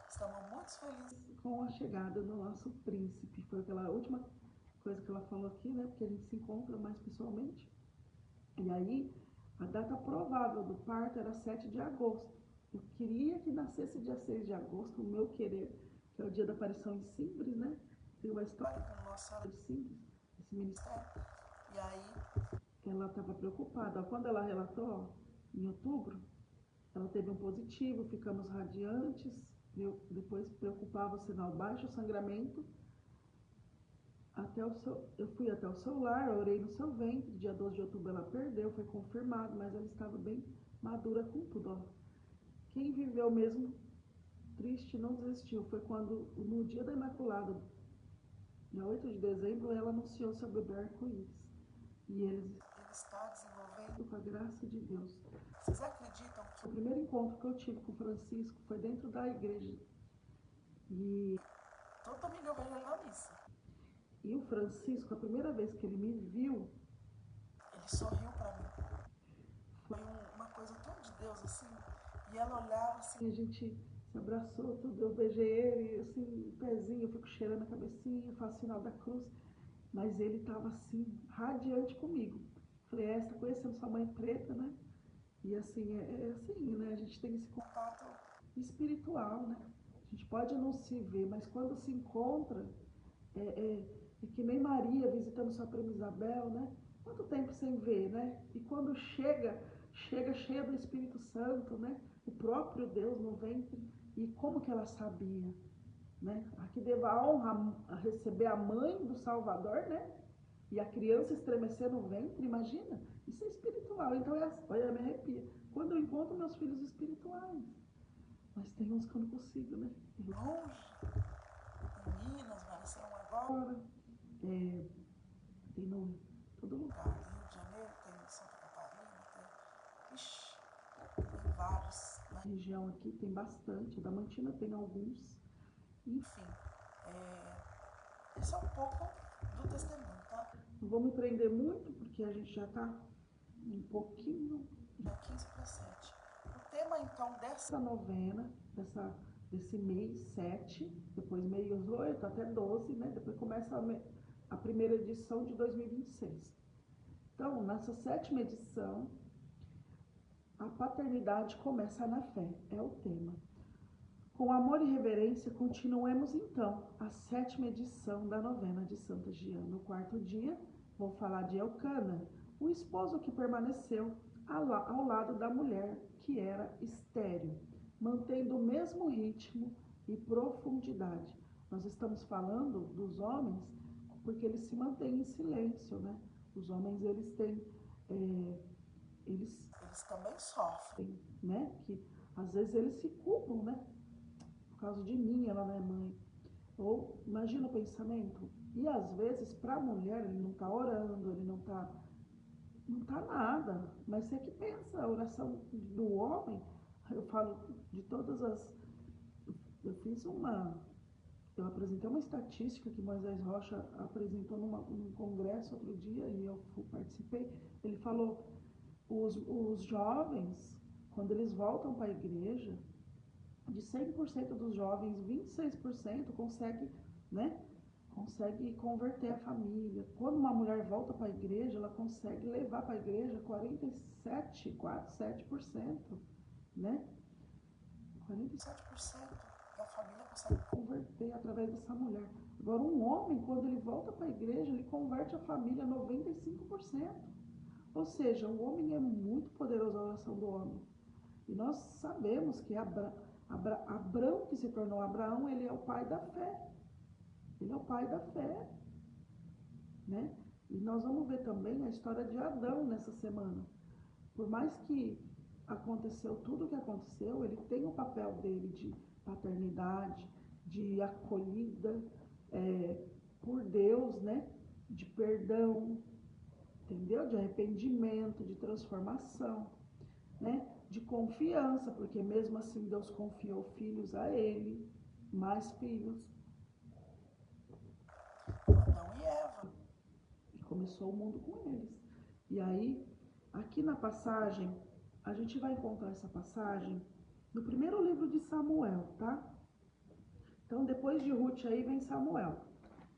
Estamos muito felizes com a chegada do nosso príncipe. Foi aquela última coisa que ela falou aqui, né? Porque a gente se encontra mais pessoalmente. E aí, a data provável do parto era 7 de agosto. Eu queria que nascesse dia 6 de agosto, o meu querer, que é o dia da aparição em Simbres, né? Tem uma história com Nossa Senhora de Simbres, esse ministério. E aí Ela estava preocupada. Quando ela relatou, ó, em outubro, ela teve um positivo, ficamos radiantes, depois preocupava o sinal baixo, o sangramento. Eu fui até o seu lar, orei no seu ventre, dia 12 de outubro ela perdeu, foi confirmado, mas ela estava bem madura com tudo. Ó. Quem viveu mesmo triste não desistiu. Foi quando, no dia da Imaculada, dia 8 de dezembro, ela anunciou seu bebê arco-íris. E ele está desenvolvendo com a graça de Deus. Vocês acreditam O que primeiro encontro que eu tive com o Francisco foi dentro da igreja. E, todo domingo eu vejo ele na missa? e o Francisco, a primeira vez que ele me viu, Ele sorriu para mim. Foi uma coisa tão de Deus assim. E ela olhava assim. a gente se abraçou, tudo, eu beijei ele, assim, o pezinho, eu fico cheirando a cabecinha, faço sinal da cruz. Mas ele estava assim, radiante comigo. Falei, você tá conhecendo sua mãe preta, né? E assim, é assim, né? A gente tem esse Contato espiritual, né? A gente pode não se ver, mas quando se encontra, é que nem Maria visitando sua prima Isabel, né? Quanto tempo sem ver, né? E quando chega cheia do Espírito Santo, né? O próprio Deus no ventre. E como que ela sabia, né? Aqui deva a honra a receber a mãe do Salvador, né? E a criança estremecer no ventre, imagina? Isso é espiritual. Então, olha, me arrepia. Quando eu encontro meus filhos espirituais, mas tem uns que eu não consigo, né? longe, em Minas, Maricel, agora. É, tem no todo lugar. Rio de Janeiro, tem Santa Catarina, tem. Ixi, tem vários, né? Na região aqui tem bastante. A Damantina tem alguns. Enfim, esse é um pouco do testemunho, tá? Não vou me prender muito, porque a gente já está um pouquinho. Já 15 para 7. O tema, então, Essa novena, desse mês 7, depois mês 8 até 12, né? Depois começa a primeira edição de 2026. Então, nessa 7ª edição, a paternidade começa na fé, é o tema. Com amor e reverência, continuemos então a 7ª edição da novena de Santa Giana. No 4º dia, vou falar de Elcana, o esposo que permaneceu ao lado da mulher que era estéril, mantendo o mesmo ritmo e profundidade. Nós estamos falando dos homens porque eles se mantêm em silêncio, né? Os homens, eles têm... eles também sofrem, né? Que às vezes eles se culpam, né? Por causa de mim, ela não é mãe. Ou imagina o pensamento. E às vezes para a mulher ele não está orando, ele não tá nada. Mas você que pensa, a oração do homem, eu falo de todas as. Eu apresentei uma estatística que Moisés Rocha apresentou num congresso outro dia e eu participei. Ele falou, os jovens, quando eles voltam para a igreja, de 100% dos jovens, 26% consegue converter a família. Quando uma mulher volta para a igreja, ela consegue levar para a igreja 47%, né? 47% da família consegue converter através dessa mulher. Agora, um homem, quando ele volta para a igreja, ele converte a família 95%. Ou seja, o homem é muito poderoso, a oração do homem. E nós sabemos que Abrão, que se tornou Abraão, ele é o pai da fé. Ele é o pai da fé, né? E nós vamos ver também a história de Adão nessa semana. Por mais que aconteceu tudo o que aconteceu, ele tem o papel dele de paternidade, de acolhida por Deus, né? De perdão, entendeu? De arrependimento, de transformação, né? De confiança, porque mesmo assim Deus confiou filhos a ele, mais filhos. Adão e Eva. E começou o mundo com eles. E aí, aqui na passagem, a gente vai encontrar essa passagem no primeiro livro de Samuel, tá? Então, depois de Ruth aí vem Samuel.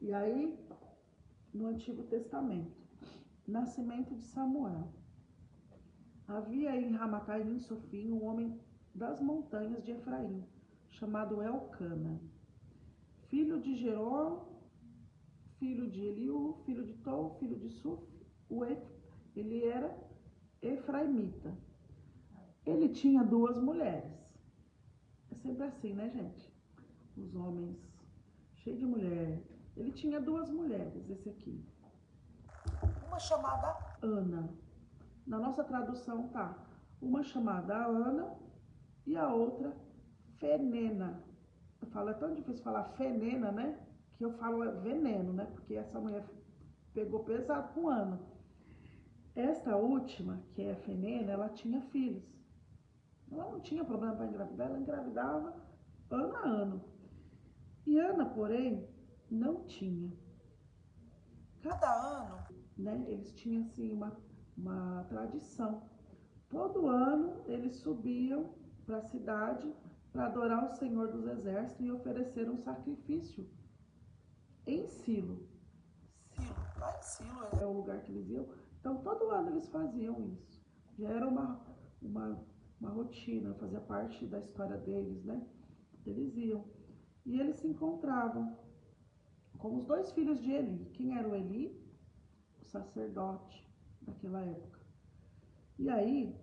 E aí, no Antigo Testamento, nascimento de Samuel. Havia em Ramacaim, Sofim, um homem das montanhas de Efraim, chamado Elcana, filho de Jerom, filho de Eliú, filho de Tou, filho de Suf. Ele era efraimita. Ele tinha 2 mulheres. É sempre assim, né, gente? Os homens cheios de mulher. Ele tinha 2 mulheres, esse aqui. Uma chamada Ana. Na nossa tradução tá uma chamada Ana e a outra Fenena. Eu falo, é tão difícil falar Fenena, né? Que eu falo veneno, né? Porque essa mulher pegou pesado com Ana. Esta última, que é a Fenena, ela tinha filhos. Ela não tinha problema para engravidar, ela engravidava ano a ano. E Ana, porém, não tinha. Cada ano, né, eles tinham assim uma tradição. Todo ano eles subiam para a cidade para adorar o Senhor dos Exércitos e oferecer um sacrifício em Silo. Silo, lá em Silo, É o lugar que eles iam. Então todo ano eles faziam isso. Já era uma, uma rotina, fazia parte da história deles, né? Eles iam. E eles se encontravam com os dois filhos de Eli. Quem era o Eli? O sacerdote daquela época. E aí,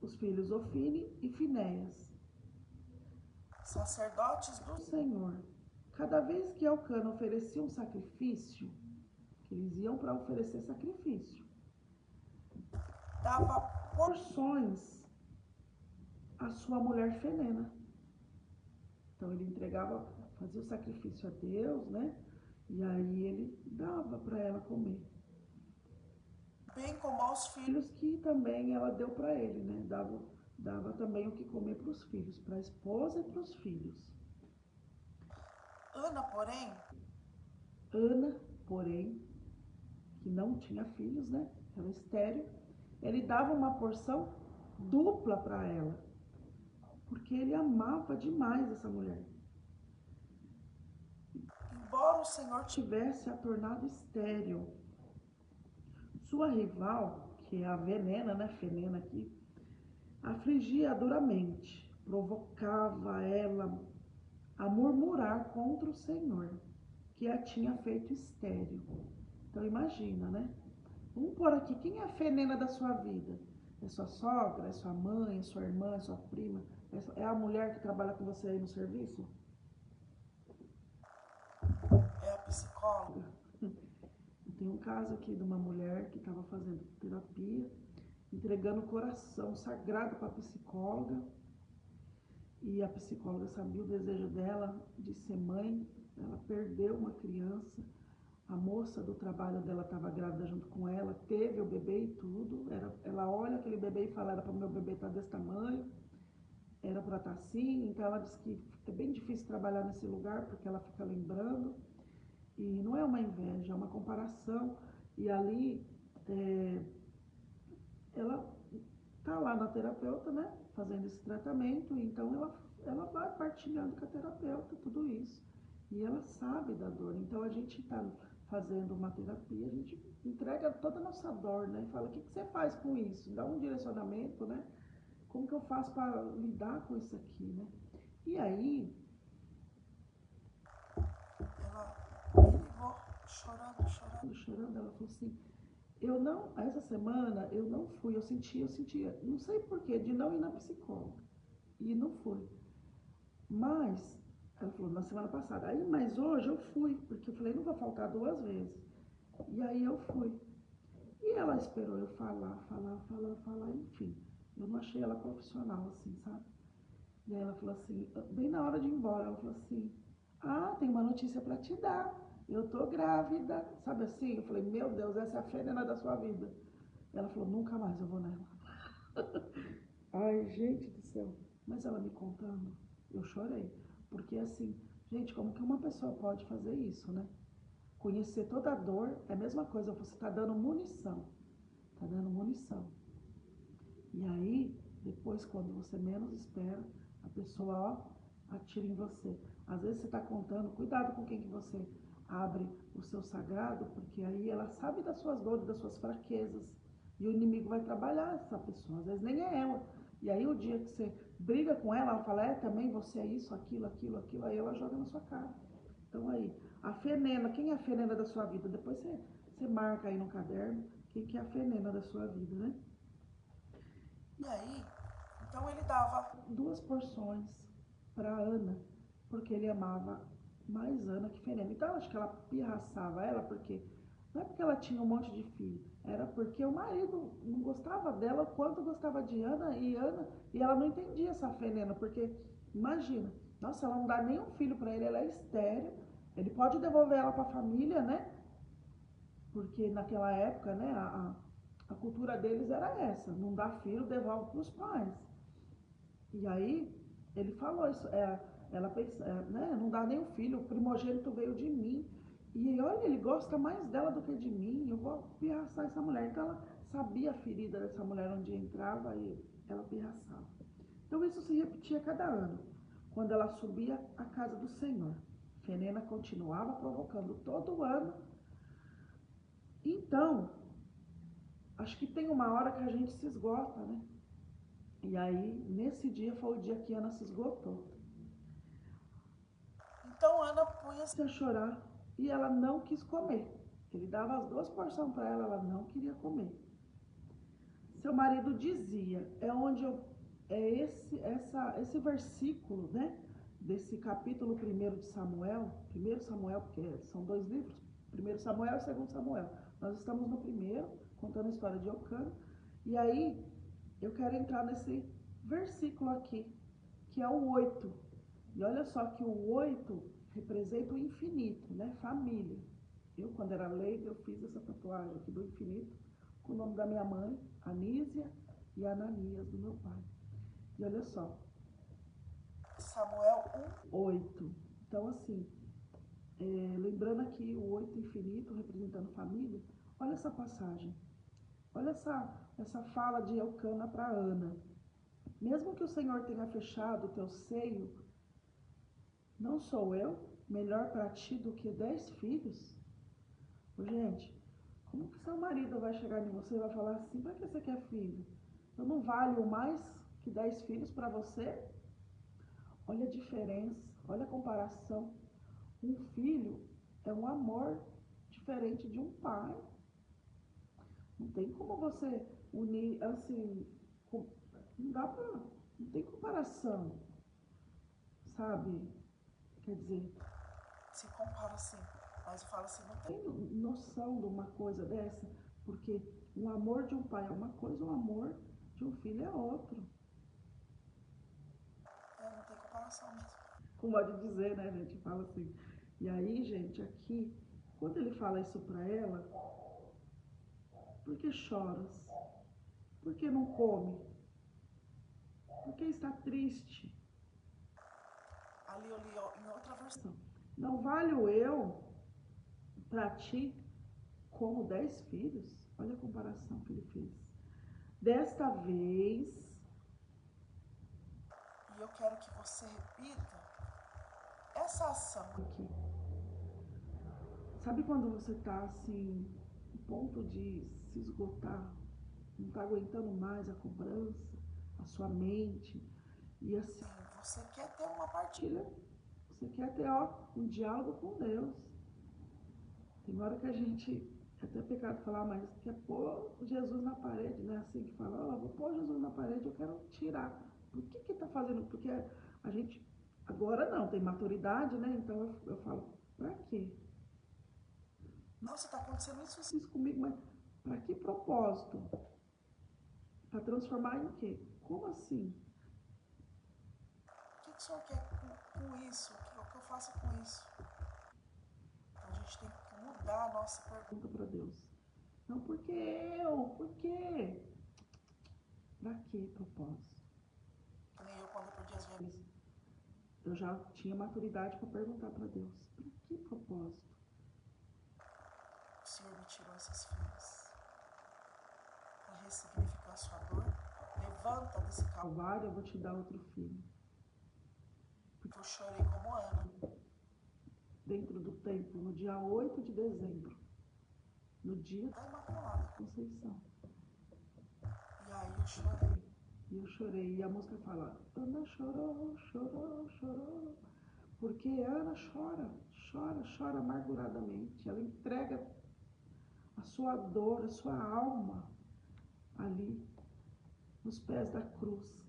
os filhos Ofine e Finéias. sacerdotes do O Senhor, cada vez que Elcana oferecia um sacrifício, que eles iam para oferecer sacrifício, dava porções à sua mulher Fenena. Então ele entregava, fazia o sacrifício a Deus, né? E aí ele dava para ela comer. bem como aos filhos. Filhos que também ela deu para ele, né? Dava também o que comer para os filhos, para a esposa e para os filhos. Ana, porém, que não tinha filhos, né? Era estéril. Ele dava uma porção dupla para ela, porque ele amava demais essa mulher. Embora o Senhor tivesse a tornado estéril, sua rival, que é a Venena, né? Fenena aqui, afligia duramente, provocava ela a murmurar contra o Senhor, que a tinha feito estéril. Então imagina, né? Vamos pôr aqui, quem é a Fenena da sua vida? É sua sogra, é sua mãe, é sua irmã, é sua prima? É a mulher que trabalha com você aí no serviço? é a psicóloga. Tem um caso aqui de uma mulher que estava fazendo terapia, entregando o coração sagrado para a psicóloga, e a psicóloga sabia o desejo dela de ser mãe. Ela perdeu uma criança, a moça do trabalho dela estava grávida junto com ela, teve o bebê e tudo. Ela olha aquele bebê e fala: era para o meu bebê estar desse tamanho, era para estar assim. Então ela diz que é bem difícil trabalhar nesse lugar, porque ela fica lembrando, e não é uma inveja, é uma comparação. E ali ela tá lá na terapeuta, né, fazendo esse tratamento, então ela vai partilhando com a terapeuta tudo isso. E ela sabe da dor. Então a gente está fazendo uma terapia, a gente entrega toda a nossa dor, né? Fala: o que você faz com isso? Dá um direcionamento, né? Como que eu faço para lidar com isso aqui, né? E aí Ela me ligou chorando. ela falou assim: essa semana eu não fui, eu sentia, não sei porquê, de não ir na psicóloga. E não fui. Mas, ela falou na semana passada, mas hoje eu fui, porque eu falei: não vou faltar 2 vezes. E aí eu fui. E ela esperou eu falar, enfim. Eu não achei ela profissional, assim, sabe? E aí ela falou assim, bem na hora de ir embora, ela falou assim: ah, tem uma notícia para te dar. Eu tô grávida, sabe assim? Eu falei: meu Deus, essa é a Fenena da sua vida. Ela falou: nunca mais eu vou nela. Ai, gente do céu. Mas ela me contando, eu chorei. Porque assim, gente, como que uma pessoa pode fazer isso, né? Conhecer toda a dor é a mesma coisa, você tá dando munição. Tá dando munição. E aí, depois, quando você menos espera, a pessoa, ó, atira em você. Às vezes você tá contando, cuidado com quem que você abre o seu sagrado, porque aí ela sabe das suas dores, das suas fraquezas. E o inimigo vai trabalhar essa pessoa, às vezes nem é ela. E aí o dia que você briga com ela, ela fala: também você é isso, aquilo, aí ela joga na sua cara. Então aí, a Fenena, quem é a Fenena da sua vida? Depois você marca aí no caderno quem que é a Fenena da sua vida, né? E aí, então ele dava 2 porções para Ana, porque ele amava mais Ana que Fenena. Então eu acho que ela pirraçava ela, porque não é porque ela tinha um monte de filho, era porque o marido não gostava dela quanto gostava de Ana, e ela não entendia essa Fenena, porque imagina, nossa, ela não dá nenhum filho para ele, ela é estéril, ele pode devolver ela para a família, né? Porque naquela época, né, a cultura deles era essa: não dá filho, devolve para os pais. E aí, ele falou isso, ela pensa, né, não dá nem o filho, o primogênito veio de mim. E olha, ele gosta mais dela do que de mim, eu vou pirraçar essa mulher. Então ela sabia a ferida dessa mulher onde entrava e ela pirraçava. Então isso se repetia cada ano, quando ela subia à casa do Senhor. Fenena continuava provocando todo ano. Então, acho que tem uma hora que a gente se esgota, né? E aí, nesse dia foi o dia que Ana se esgotou. Então Ana punha-se A chorar e ela não quis comer. Ele dava as 2 porções para ela, ela não queria comer. Seu marido dizia, esse versículo, né? Desse capítulo 1 de Samuel, 1 Samuel, porque são 2 livros, 1 Samuel e 2 Samuel. Nós estamos no primeiro, contando a história de Eucana, e aí eu quero entrar nesse versículo aqui, que é o 8. E olha só que o 8 representa o infinito, né? Família. Eu, quando era leiga, eu fiz essa tatuagem aqui do infinito, com o nome da minha mãe, Anísia, e Ananias, do meu pai. E olha só. Samuel 8. Então, assim, lembrando aqui o 8 infinito, representando família, olha essa passagem. Olha essa fala de Eucana para Ana. Mesmo que o Senhor tenha fechado o teu seio, não sou eu melhor para ti do que 10 filhos? Gente, como que seu marido vai chegar em você e vai falar assim, para que você quer filho? Eu não valho mais que 10 filhos para você? Olha a diferença, olha a comparação. Um filho é um amor diferente de um pai. Não tem como você unir, assim, não dá pra, não tem comparação, sabe? Quer dizer, se compara assim, mas eu falo assim, não tem. tem noção de uma coisa dessa? Porque o amor de um pai é uma coisa, o amor de um filho é outro. Não tem comparação mesmo. Como pode dizer, né? A gente fala assim. E aí, gente, aqui, quando ele fala isso para ela, por que choras? Por que não come? Por que está triste? Ali eu li em outra versão. Não valho eu para ti como 10 filhos? Olha a comparação que ele fez. Desta vez, e eu quero que você repita essa ação aqui. Sabe quando você tá assim, no ponto de se esgotar, não tá aguentando mais a cobrança, a sua mente, e assim, você quer ter uma partilha, você quer ter um diálogo com Deus. Tem hora que a gente, é até pecado falar, mas quer pôr Jesus na parede, né? Assim que fala, vou pôr Jesus na parede, eu quero tirar. Por que tá fazendo? Porque a gente, agora não, tem maturidade, né? Então eu falo, pra quê? Nossa, tá acontecendo isso comigo, mas para que propósito? Para transformar em quê? Como assim? O que o senhor quer com isso? O que eu faço com isso? A gente tem que mudar a nossa pergunta para Deus. Não, por que eu? Por quê? Para que propósito? Que nem eu quando eu perdi as vendas. Eu já tinha maturidade para perguntar para Deus. Para que propósito? O Senhor me tirou esses filhos para ressignificar a sua dor. Levanta desse calvário, eu vou te dar outro filho. Porque eu chorei como Ana. Dentro do templo, no dia 8 de dezembro. No dia da Imaculada Conceição. E aí eu chorei. E eu chorei. E a música fala, Ana chorou, chorou, chorou. Porque Ana chora amarguradamente. Ela entrega a sua dor, a sua alma ali, nos pés da cruz.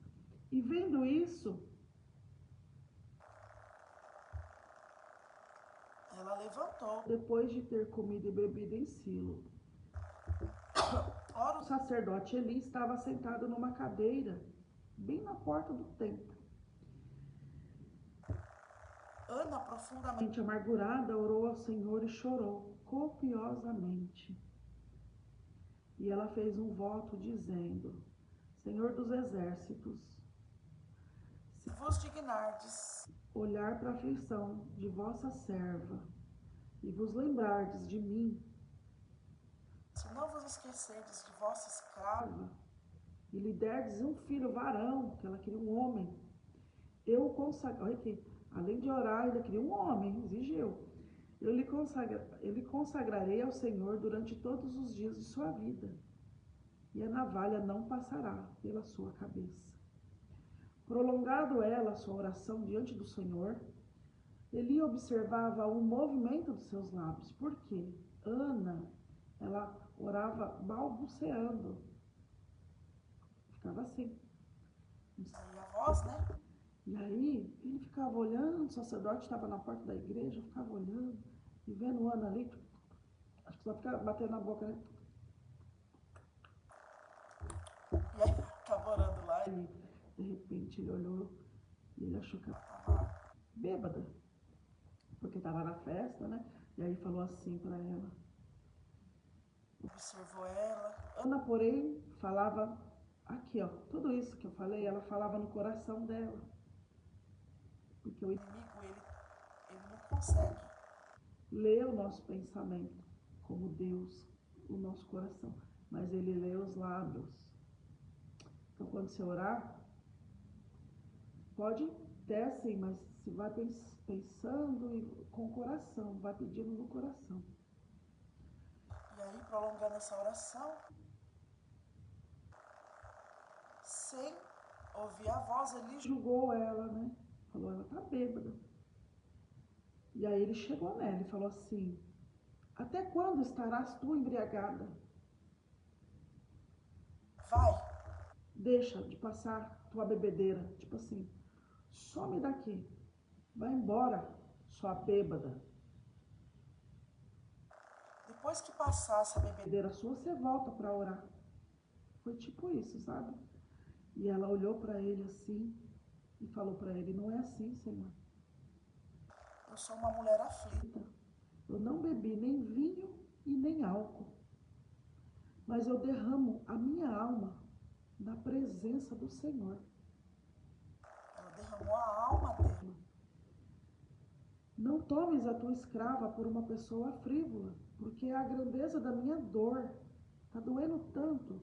E vendo isso, ela levantou. Depois de ter comido e bebido em Silo. Ora, o sacerdote Eli estava sentado numa cadeira, bem na porta do templo. Ana, profundamente amargurada, orou ao Senhor e chorou copiosamente. E ela fez um voto dizendo, Senhor dos exércitos, se vos dignardes olhar para a aflição de vossa serva e vos lembrardes de mim, se não vos esquecerdes de vossa escrava, e lhe derdes um filho varão, que ela queria um homem, eu consagro, olha aqui, além de orar, ainda queria um homem, exigiu. Eu lhe consagrarei ao Senhor durante todos os dias de sua vida, e a navalha não passará pela sua cabeça. Prolongado ela a sua oração diante do Senhor, Eli observava o movimento dos seus lábios, porque Ana, ela orava balbuciando, ficava assim. saía a voz, né? E aí ele ficava olhando, o sacerdote estava na porta da igreja, ficava olhando e vendo Ana ali, acho que só ficava batendo na boca, né? E aí estava orando lá E de repente ele olhou e ele achou que ela estava bêbada, porque estava na festa, né? E aí falou assim para ela. observou ela. Ana, porém, falava aqui, ó, tudo isso que eu falei, ela falava no coração dela. Porque o O inimigo, ele não consegue. lê o nosso pensamento, como Deus, o nosso coração, mas ele lê os lábios. Então, quando você orar, pode ter assim, mas se vai pensando e com o coração, vai pedindo no coração. E aí, prolongando essa oração, sem ouvir a voz, ele Julgou ela, né? Falou, ela tá bêbada. E aí ele chegou nela e falou assim, até quando estarás tu embriagada? vai. Deixa de passar tua bebedeira. Tipo assim, some daqui. Vai embora, sua bêbada. Depois que passar essa bebedeira, Bebedeira sua, você volta para orar. Foi tipo isso, sabe? E ela olhou para ele assim e falou para ele, não é assim, Senhor. eu sou uma mulher aflita. Eu não bebi nem vinho e nem álcool, mas eu derramo a minha alma na presença do Senhor. Ela derramou a alma dele. Não tomes a tua escrava por uma pessoa frívola, porque é a grandeza da minha dor. Tá doendo tanto,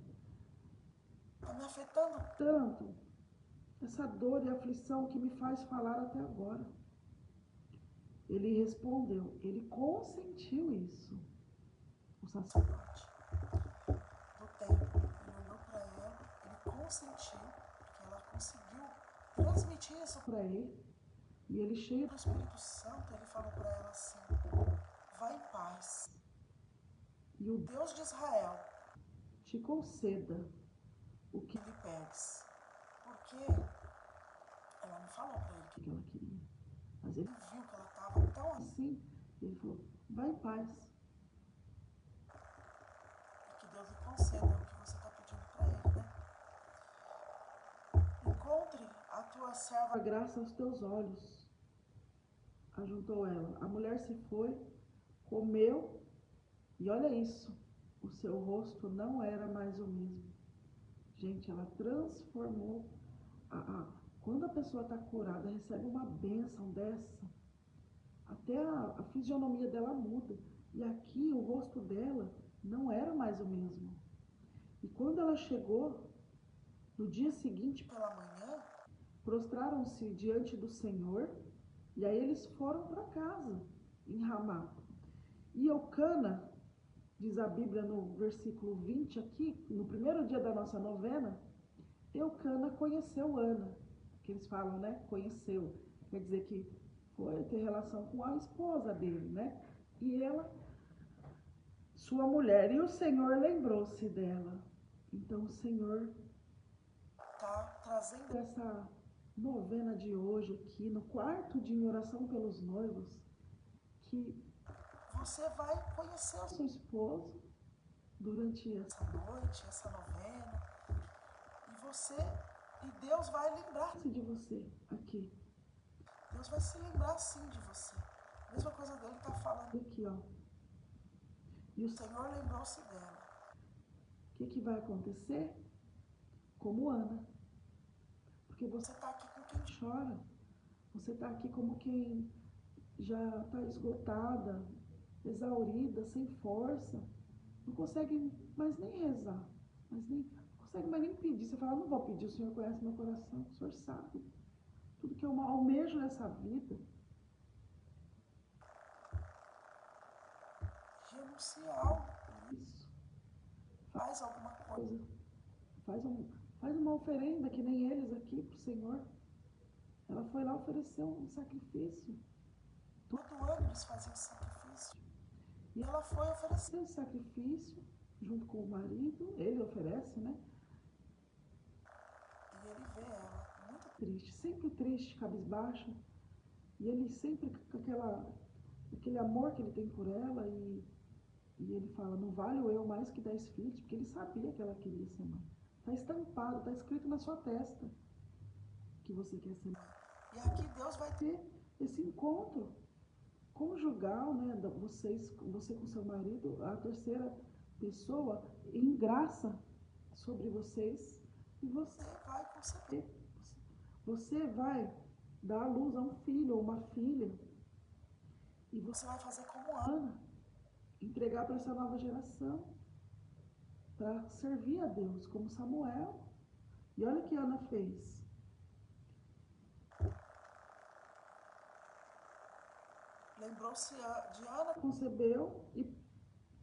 Está me afetando. tanto, essa dor e aflição que me faz falar até agora. Ele respondeu, ele consentiu isso. O sacerdote. Do tempo, ele olhou para ela, ele consentiu, porque ela conseguiu transmitir isso Para ele, e ele cheio do Espírito Santo. Ele falou para ela assim: vai em paz. e o Deus de Israel te conceda o que que lhe pedes. Porque ela não falou para ele que ela queria. Mas ele ele viu que ela estava tão assim, ele falou, vai em paz. e que Deus lhe conceda o que você está pedindo para ele, né? Encontre a tua serva. A graça aos teus olhos. Ajuntou ela. A mulher se foi, comeu, e olha isso, o seu rosto não era mais o mesmo. Gente, ela transformou. Quando a pessoa está curada, recebe uma bênção dessa, até a fisionomia dela muda. E aqui o rosto dela não era mais o mesmo. E quando ela chegou, no dia seguinte, Pela manhã, prostraram-se diante do Senhor, e aí eles foram para casa, em Ramá. E Eucana, diz a Bíblia no versículo 20 aqui, no primeiro dia da nossa novena, Eucana conheceu Ana, que eles falam, né? Conheceu, quer dizer que foi ter relação com a esposa dele, né? E ela, sua mulher, e o Senhor lembrou-se dela. Então o Senhor está trazendo essa novena de hoje aqui, no quarto dia em oração pelos noivos, que você vai conhecer o seu esposo durante essa noite, essa novena, e Deus vai lembrar. de você aqui. Deus vai se lembrar sim de você. A mesma coisa dele está falando. Aqui, ó. E O Senhor lembrou-se dela. o que vai acontecer? Como Ana. Porque Você está aqui com quem chora. Você está aqui como quem já está esgotada, exaurida, sem força. Não consegue mais nem rezar. Mas nem, não consegue mais nem pedir. Você fala, não vou pedir, o Senhor conhece meu coração. O Senhor sabe. Tudo que eu almejo nessa vida. renuncia algo. Isso. Faz alguma coisa. Faz uma oferenda, que nem eles aqui, para o Senhor. Ela foi lá oferecer um sacrifício. Todo ano eles faziam esse sacrifício. E ela foi oferecer Esse sacrifício, junto com o marido, ele oferece, né? E ele vê ela muito Triste, sempre triste, cabisbaixo. E ele sempre com aquele amor que ele tem por ela. E ele fala, não valho eu mais que 10 filhos, porque ele sabia que ela queria ser mãe. Está estampado, está escrito na sua testa que você quer ser mãe. E aqui Deus vai ter esse encontro conjugal, né? Você com seu marido, a terceira pessoa em graça sobre vocês. E você vai conceber. Você vai dar à luz a um filho ou uma filha. E Você vai fazer como Ana, entregar para essa nova geração, para servir a Deus, como Samuel. E olha o que Ana fez. Lembrou-se de Ana. Concebeu e,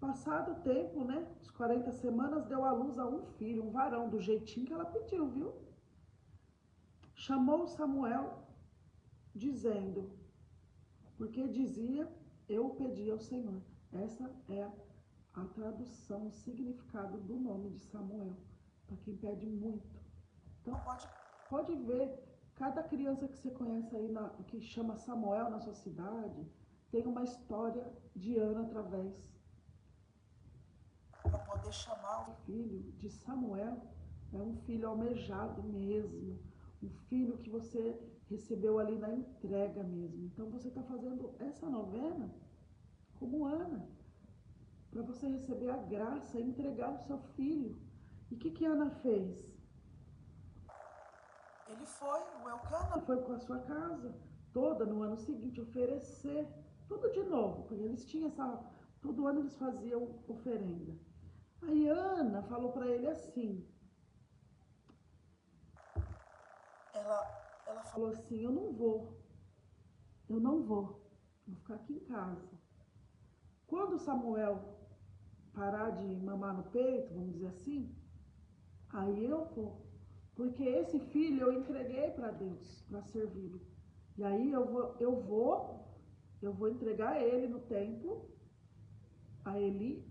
passado o tempo, né, os 40 semanas, deu à luz a um filho, um varão, do jeitinho que ela pediu, viu? Chamou Samuel, dizendo, porque dizia, eu pedi ao Senhor. Essa é a tradução, o significado do nome de Samuel, para quem pede muito. Então, pode ver, cada criança que você conhece aí, que chama Samuel na sua cidade, tem uma história de Ana através. Para poder chamar o filho de Samuel, é um filho almejado mesmo, um filho que você recebeu ali na entrega mesmo. Então você está fazendo essa novena como Ana, para você receber a graça e entregar o seu filho. E o que Ana fez? Ele foi, o Elcana foi com a sua casa toda no ano seguinte oferecer tudo de novo, porque eles tinham todo ano eles faziam oferenda. Aí Ana falou para ele assim, ela falou assim, eu não vou ficar aqui em casa. Quando Samuel parar de mamar no peito, vamos dizer assim, aí eu vou, porque esse filho eu entreguei para Deus, para servi-lo. E aí eu vou entregar ele no templo, a Eli,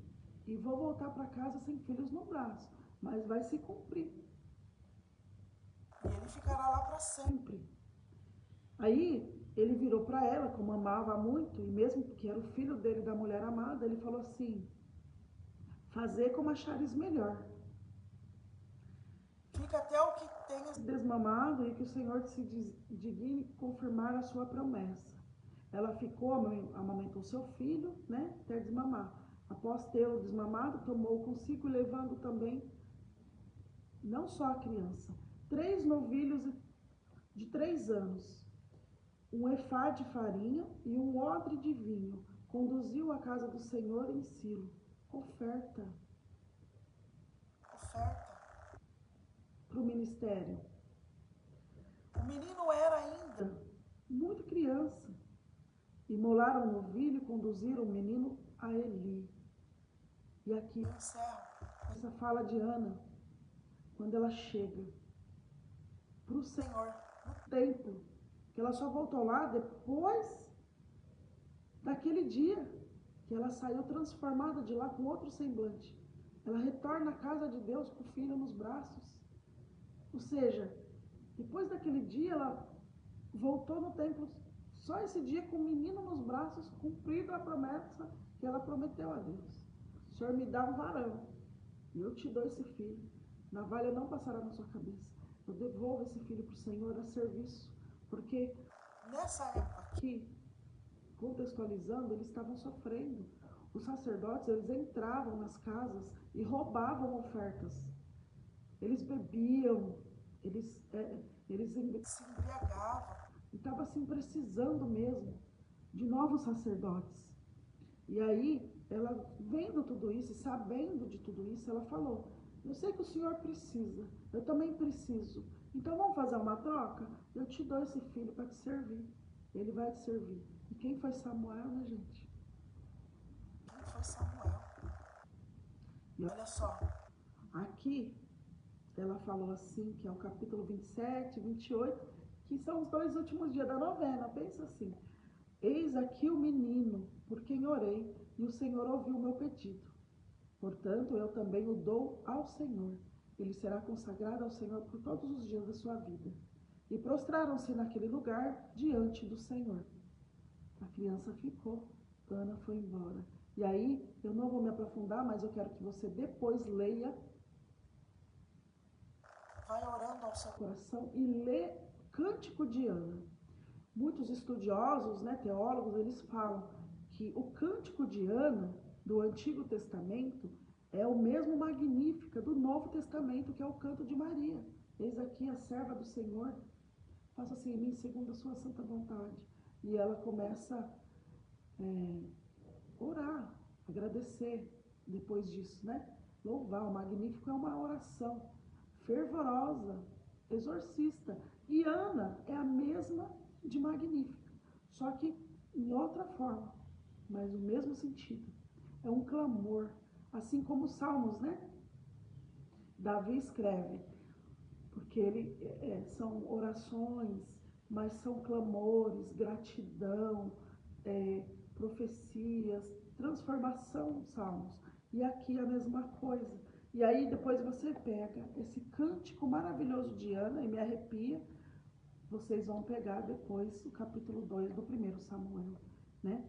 e vou voltar para casa sem filhos no braço, mas vai se cumprir. E ele ficará lá para sempre. Aí ele virou para ela, como amava muito, e mesmo que era o filho dele, da mulher amada, ele falou assim, fazer como achares melhor. Fica até o que tenhas desmamado e que o Senhor se digne confirmar a sua promessa. Ela ficou, amamentou seu filho, né, até desmamar. Após tê-lo desmamado, tomou consigo, levando também, não só a criança, 3 novilhos de 3 anos, um efá de farinha e um odre de vinho. Conduziu à casa do Senhor em Silo. Oferta para o ministério. O menino era ainda muito criança. Imolaram o novilho e conduziram o menino a Eli. E aqui essa fala de Ana, quando ela chega para o Senhor no templo, que ela só voltou lá depois daquele dia que ela saiu transformada de lá com outro semblante. Ela retorna à casa de Deus com o filho nos braços. Ou seja, depois daquele dia ela voltou no templo só esse dia com o menino nos braços, cumprido a promessa que ela prometeu a Deus. O Senhor me dá um varão e eu te dou esse filho. Navalha não passará na sua cabeça. Eu devolvo esse filho para o Senhor a serviço, porque nessa época aqui, contextualizando, eles estavam sofrendo. Os sacerdotes, eles entravam nas casas e roubavam ofertas. Eles bebiam, Eles se embriagavam. estava assim precisando mesmo de novos sacerdotes. E aí, ela vendo tudo isso, sabendo de tudo isso, ela falou: eu sei que o senhor precisa, eu também preciso. Então vamos fazer uma troca? Eu te dou esse filho para te servir. Ele vai te servir. E quem foi Samuel, né, gente? Quem foi Samuel? E olha só. Aqui, ela falou assim, que é o capítulo 27, 28, que são os 2 últimos dias da novena. Pensa assim: eis aqui o menino por quem orei, e o Senhor ouviu o meu pedido. Portanto, eu também o dou ao Senhor. Ele será consagrado ao Senhor por todos os dias da sua vida. E prostraram-se naquele lugar diante do Senhor. A criança ficou, Ana foi embora. E aí, eu não vou me aprofundar, mas eu quero que você depois leia, vai orando ao seu coração e lê Cântico de Ana. Muitos estudiosos, né, teólogos, eles falam que o Cântico de Ana do Antigo Testamento é o mesmo Magnífica do Novo Testamento, que é o canto de Maria. Eis aqui a serva do Senhor, faça-se em mim segundo a sua santa vontade. E ela começa a orar, agradecer depois disso, né? Louvar. O Magnífico é uma oração fervorosa, exorcista. E Ana é a mesma de Magnífica, só que em outra forma, mas o mesmo sentido. É um clamor, assim como os Salmos, né? Davi escreve, porque são orações, mas são clamores, gratidão, profecias, transformação, Salmos. E aqui a mesma coisa. E aí depois você pega esse cântico maravilhoso de Ana, e me arrepia, vocês vão pegar depois o capítulo 2 do 1 Samuel, né?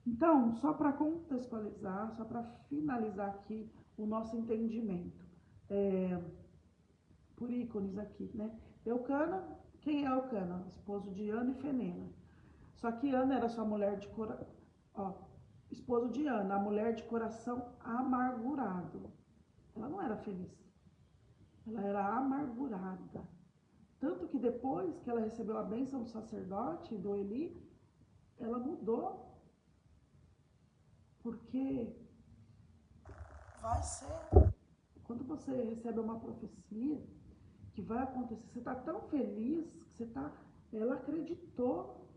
Então, só para contextualizar, só para finalizar aqui o nosso entendimento, por ícones aqui, né? Eucana, quem é Eucana? Esposo de Ana e Fenena. Só que Ana era sua mulher de coração, esposo de Ana, a mulher de coração amargurado. Ela não era feliz, ela era amargurada. Tanto que depois que ela recebeu a bênção do sacerdote, do Eli, ela mudou. Porque vai ser. Quando você recebe uma profecia que vai acontecer, você está tão feliz, que ela acreditou.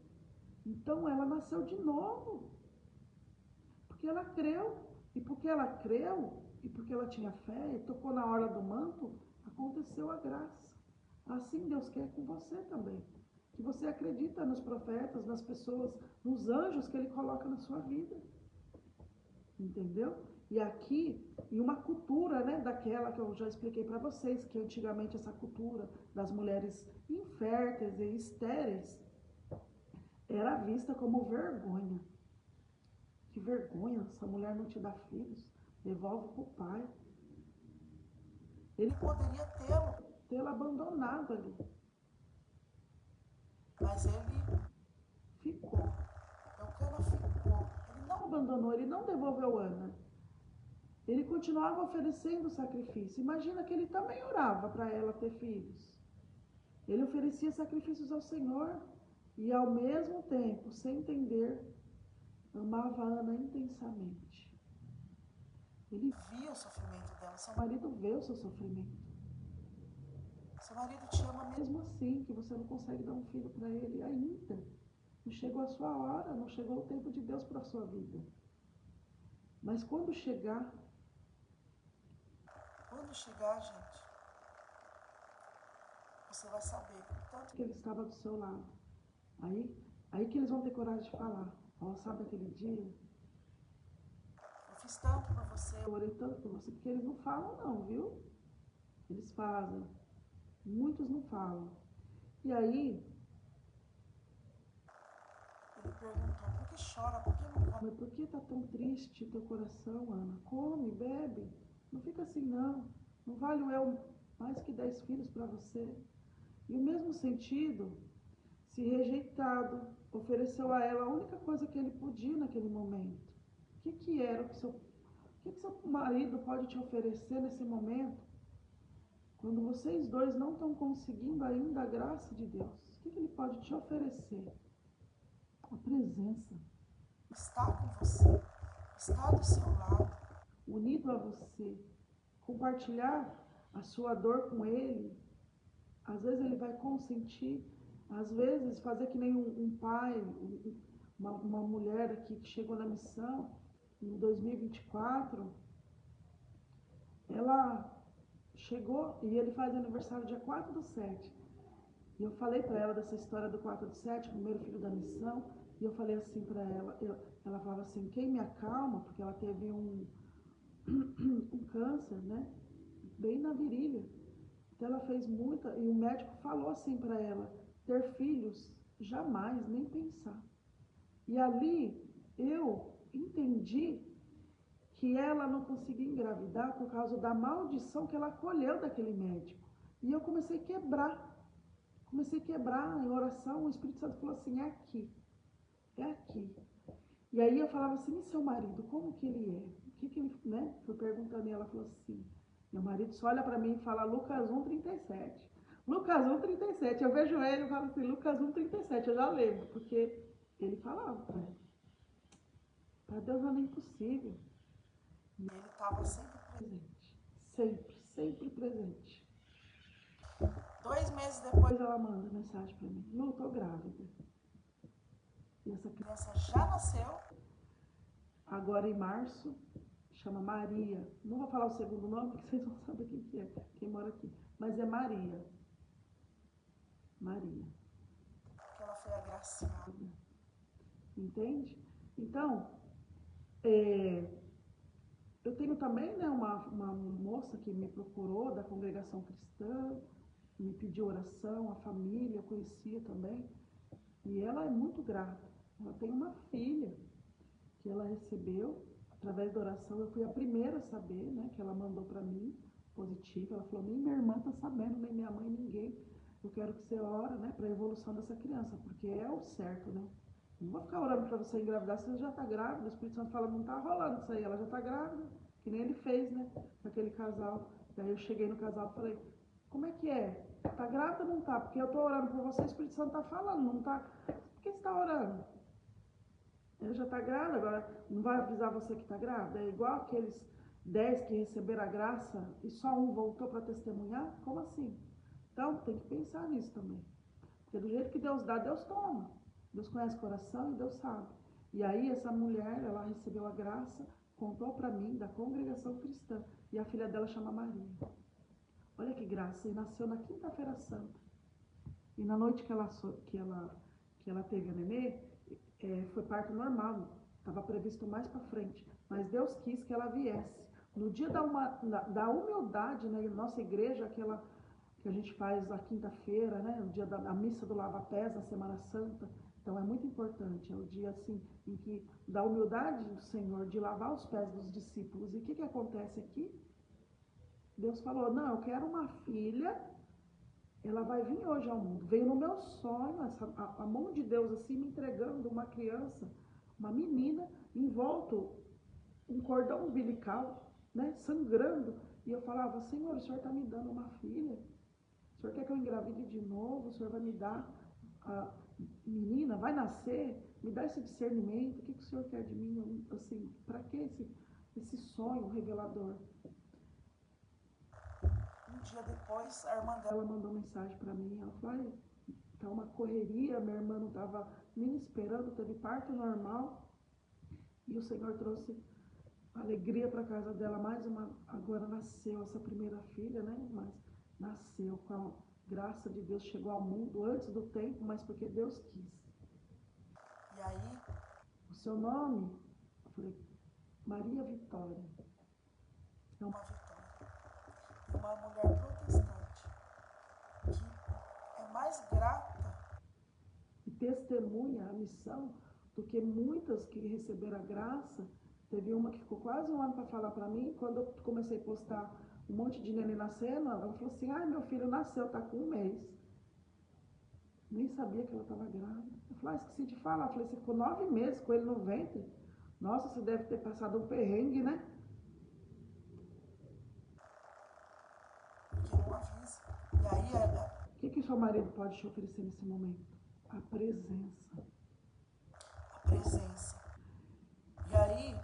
Então ela nasceu de novo. Porque ela creu. E porque ela creu, e porque ela tinha fé, e tocou na hora do manto, aconteceu a graça. Assim Deus quer com você também. Que você acredita nos profetas, nas pessoas, nos anjos que Ele coloca na sua vida. Entendeu? E aqui, em uma cultura, né, daquela que eu já expliquei para vocês, que antigamente essa cultura das mulheres inférteis e estéreis era vista como vergonha. Que vergonha, essa mulher não te dá filhos, devolve para o pai. Ele poderia tê-la abandonado ali. Mas ele ficou. Eucana ficou. Ele não abandonou, ele não devolveu Ana. Ele continuava oferecendo sacrifício. Imagina que ele também orava para ela ter filhos. Ele oferecia sacrifícios ao Senhor e, ao mesmo tempo, sem entender, amava Ana intensamente. Ele via o sofrimento dela. Seu marido vê o seu sofrimento. Seu marido te ama mesmo assim, que você não consegue dar um filho para ele ainda. Não chegou a sua hora, não chegou o tempo de Deus para a sua vida. Mas quando chegar, gente, você vai saber tanto que ele estava do seu lado. Aí que eles vão ter coragem de falar. Sabe aquele dia? Eu fiz tanto por você. Eu orei tanto por você, porque eles não falam não, viu? Eles fazem. Muitos não falam. E aí, ele perguntou: por que chora? Por que não come? Por que está tão triste teu coração, Ana? Come, bebe. Não fica assim, não. Não vale eu mais que 10 filhos para você. E o mesmo sentido, se rejeitado, ofereceu a ela a única coisa que ele podia naquele momento. O que era o que seu marido pode te oferecer nesse momento? Quando vocês dois não estão conseguindo ainda a graça de Deus, o que Ele pode te oferecer? A presença. Está com você, está do seu lado, unido a você, compartilhar a sua dor com Ele. Às vezes Ele vai consentir, às vezes fazer que nem um pai, uma mulher aqui que chegou na missão em 2024, ela chegou e ele faz aniversário dia 4/7. E eu falei para ela dessa história do 4/7, primeiro filho da missão, e eu falei assim para ela, ela falava assim, quem me acalma, porque ela teve um câncer, né, bem na virilha. Então ela fez muita, e o médico falou assim para ela, ter filhos, jamais, nem pensar. E ali eu entendi que ela não conseguia engravidar por causa da maldição que ela colheu daquele médico. E eu comecei a quebrar em oração, o Espírito Santo falou assim, é aqui. E aí eu falava assim, e seu marido, como que ele é? O que ele, né? Fui perguntando e ela falou assim, meu marido só olha para mim e fala Lucas 1:37. Lucas 1:37, eu vejo ele e falo assim, Lucas 1:37, eu já lembro, porque ele falava, né? Para Deus não é impossível. e ele estava sempre presente. Sempre presente. 2 meses Depois depois, ela manda mensagem para mim, Lu, tô grávida. E essa a criança já nasceu, agora em março, chama Maria. Não vou falar o segundo nome, porque vocês vão saber quem que é, quem mora aqui. Mas é Maria. que ela foi agraciada. Entende? Então, eu tenho também, né, uma moça que me procurou da congregação cristã, me pediu oração, a família, eu conhecia também. E ela é muito grata. Ela tem uma filha que ela recebeu através da oração. Eu fui a primeira a saber, né, que ela mandou para mim, positivo. Ela falou, nem minha irmã está sabendo, nem minha mãe, ninguém. Eu quero que você ore, né, para a evolução dessa criança, porque é o certo, né? Não vou ficar orando para você engravidar, se você já está grávida. O Espírito Santo fala, não está rolando isso aí, ela já está grávida, que nem ele fez, né, com aquele casal. Daí eu cheguei no casal e falei, como é que é? Tá grávida ou não tá? Porque eu tô orando por você, o Espírito Santo tá falando, não tá? Por que você tá orando? Ela já tá grávida, agora não vai avisar você que tá grávida? É igual aqueles 10 que receberam a graça e só um voltou para testemunhar? Como assim? Então tem que pensar nisso também. Porque do jeito que Deus dá, Deus toma. Deus conhece o coração e Deus sabe. E aí essa mulher, ela recebeu a graça, contou para mim da congregação cristã. E a filha dela chama Maria. Olha que graça, e nasceu na quinta-feira santa. E na noite que ela teve a nenê, foi parto normal, estava previsto mais para frente. Mas Deus quis que ela viesse. No dia da humildade, né, nossa igreja, aquela que a gente faz a quinta-feira, né, o dia da missa do lava-pés, na Semana Santa. Então é muito importante, é o dia assim, em que da humildade do Senhor, de lavar os pés dos discípulos. E o que acontece aqui? Deus falou, não, eu quero uma filha, ela vai vir hoje ao mundo. Veio no meu sonho, a mão de Deus assim, me entregando uma criança, uma menina, envolto um cordão umbilical, né, sangrando. E eu falava, Senhor, o Senhor está me dando uma filha? O Senhor quer que eu engravide de novo? O Senhor vai me dar a menina? Vai nascer? Me dá esse discernimento? O que o Senhor quer de mim? Assim, para que esse sonho revelador? Um dia depois, a irmã dela mandou mensagem para mim, ela falou, tá uma correria, minha irmã não estava nem esperando, teve parto normal, e o Senhor trouxe alegria para casa dela, mais uma, agora nasceu essa primeira filha, né, mas nasceu com a graça de Deus, chegou ao mundo antes do tempo, mas porque Deus quis. E aí, o seu nome? Eu falei, Maria Vitória. É uma vitória. Uma mulher protestante que é mais grata e testemunha a missão do que muitas que receberam a graça. Teve uma que ficou quase um ano para falar para mim, quando eu comecei a postar um monte de neném nascendo, ela falou assim, meu filho nasceu, tá com 1 mês. Nem sabia que ela estava grávida. Eu falei, esqueci de falar. Eu falei, você ficou 9 meses com ele no ventre? Nossa, você deve ter passado um perrengue, né? porque não havia Daí O que seu marido pode te oferecer nesse momento? A presença. a presença. E aí,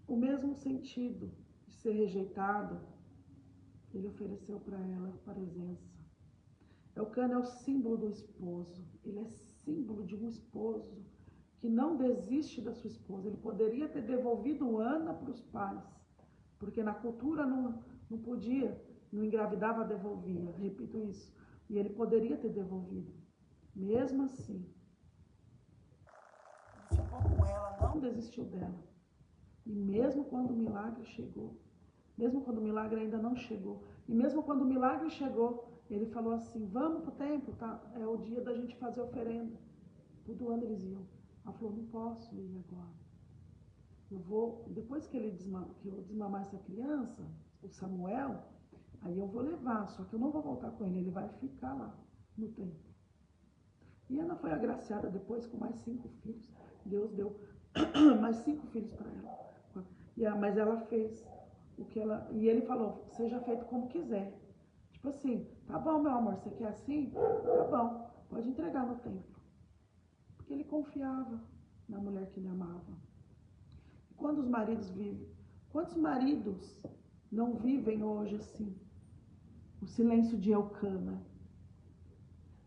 O mesmo sentido de ser rejeitado, ele ofereceu para ela a presença. Elcana é o símbolo do esposo. Ele é símbolo de um esposo que não desiste da sua esposa. Ele poderia ter devolvido Ana para os pais, porque na cultura não podia, não engravidava, devolvia. Repito isso. E ele poderia ter devolvido. Mesmo assim, ele ficou com ela, não desistiu dela. E mesmo quando o milagre chegou, mesmo quando o milagre ainda não chegou, e mesmo quando o milagre chegou, ele falou assim: vamos para o templo, tá? É o dia da gente fazer oferenda. Todo ano eles iam. Ela falou: não posso ir agora. Eu vou, depois que eu desmamar essa criança, o Samuel, aí eu vou levar, só que eu não vou voltar com ele vai ficar lá no templo. E Ana foi agraciada depois com mais 5 filhos. Deus deu mais 5 filhos para ela. Mas ela fez o que ela. E ele falou: seja feito como quiser. Tipo assim, tá bom, meu amor, você quer assim? Tá bom, pode entregar no templo. Porque ele confiava na mulher que ele amava. Quando os maridos vivem? Quantos maridos não vivem hoje assim? O silêncio de Elcana.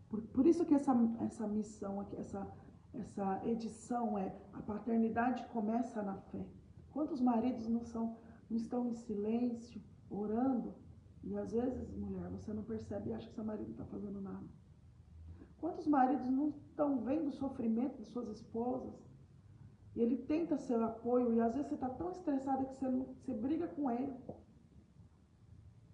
Por isso que essa missão aqui, essa edição é: a paternidade começa na fé. Quantos maridos não estão em silêncio, orando? E às vezes, mulher, você não percebe e acha que seu marido não está fazendo nada. Quantos maridos não estão vendo o sofrimento de suas esposas? E ele tenta seu apoio e às vezes você está tão estressada que você briga com ele.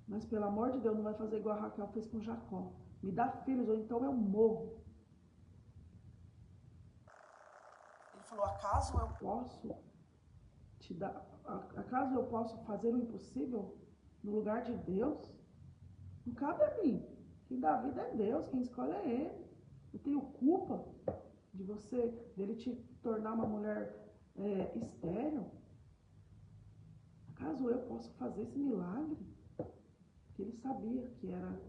Mas pelo amor de Deus, não vai fazer igual a Raquel fez com Jacó. Me dá filhos ou então eu morro. ele falou: acaso eu Posso te dar, acaso eu posso fazer o impossível no lugar de Deus? Não cabe a mim. Quem dá a vida é Deus, quem escolhe é Ele. Eu tenho culpa dele te tornar uma mulher estéril? Acaso eu posso fazer esse milagre? Porque ele sabia que era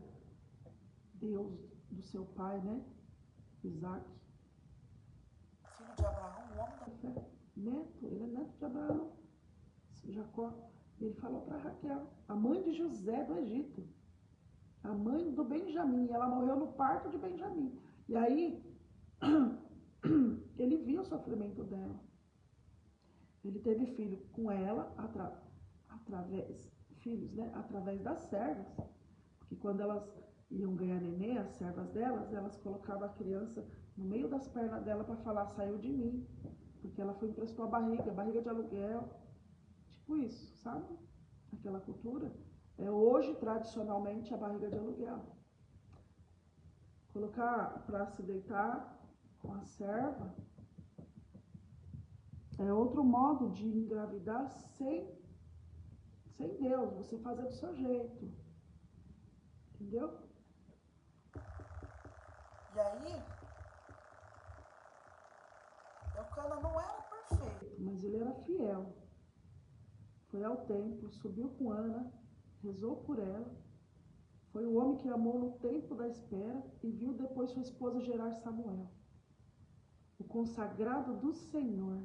Deus do seu pai, né? Isaac. filho de Abraão, o homem da fé, Neto, ele é neto de Abraão, Jacó. Ele falou para Raquel, a mãe de José do Egito, a mãe do Benjamim. Ela morreu no parto de Benjamim. E aí, ele viu o sofrimento dela. Ele teve filho com ela, através das servas. Porque quando elas iam ganhar nenê, as servas delas, elas colocavam a criança no meio das pernas dela para falar: saiu de mim. Porque ela foi emprestou a barriga de aluguel. Tipo isso, sabe? Aquela cultura. Hoje, tradicionalmente, a barriga de aluguel. Colocar para se deitar com a serva é outro modo de engravidar sem Deus, você fazer do seu jeito. Entendeu? E aí, Elcana não era perfeito. Mas ele era fiel. Foi ao templo, subiu com Ana, rezou por ela. Foi o homem que amou no tempo da espera e viu depois sua esposa gerar Samuel. O consagrado do Senhor.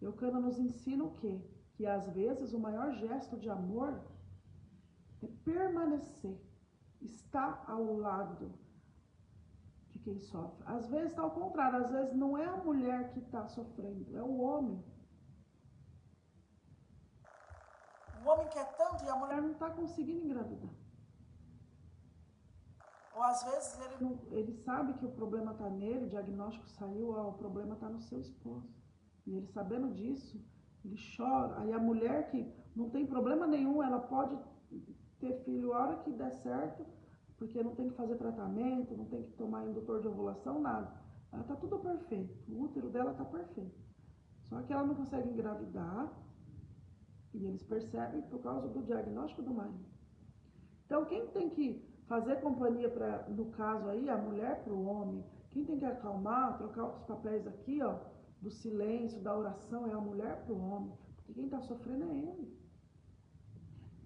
Elcana nos ensina o quê? Que às vezes o maior gesto de amor é permanecer, estar ao lado de quem sofre. Às vezes está ao contrário, às vezes não é a mulher que está sofrendo, é o homem. O homem quer tanto e a A mulher mulher não está conseguindo engravidar. ou às vezes Ele sabe que o problema está nele, o diagnóstico saiu, o problema está no seu esposo. E ele, sabendo disso, ele chora. Aí a mulher que não tem problema nenhum, ela pode ter filho a hora que der certo, porque não tem que fazer tratamento, não tem que tomar indutor de ovulação, nada. Ela está tudo perfeito, o útero dela está perfeito. Só que ela não consegue engravidar, e eles percebem por causa do diagnóstico do marido. Então, quem tem que fazer companhia para, no caso aí, a mulher para o homem, quem tem que acalmar, trocar os papéis aqui, ó, do silêncio, da oração, é a mulher para o homem. Porque quem está sofrendo é ele.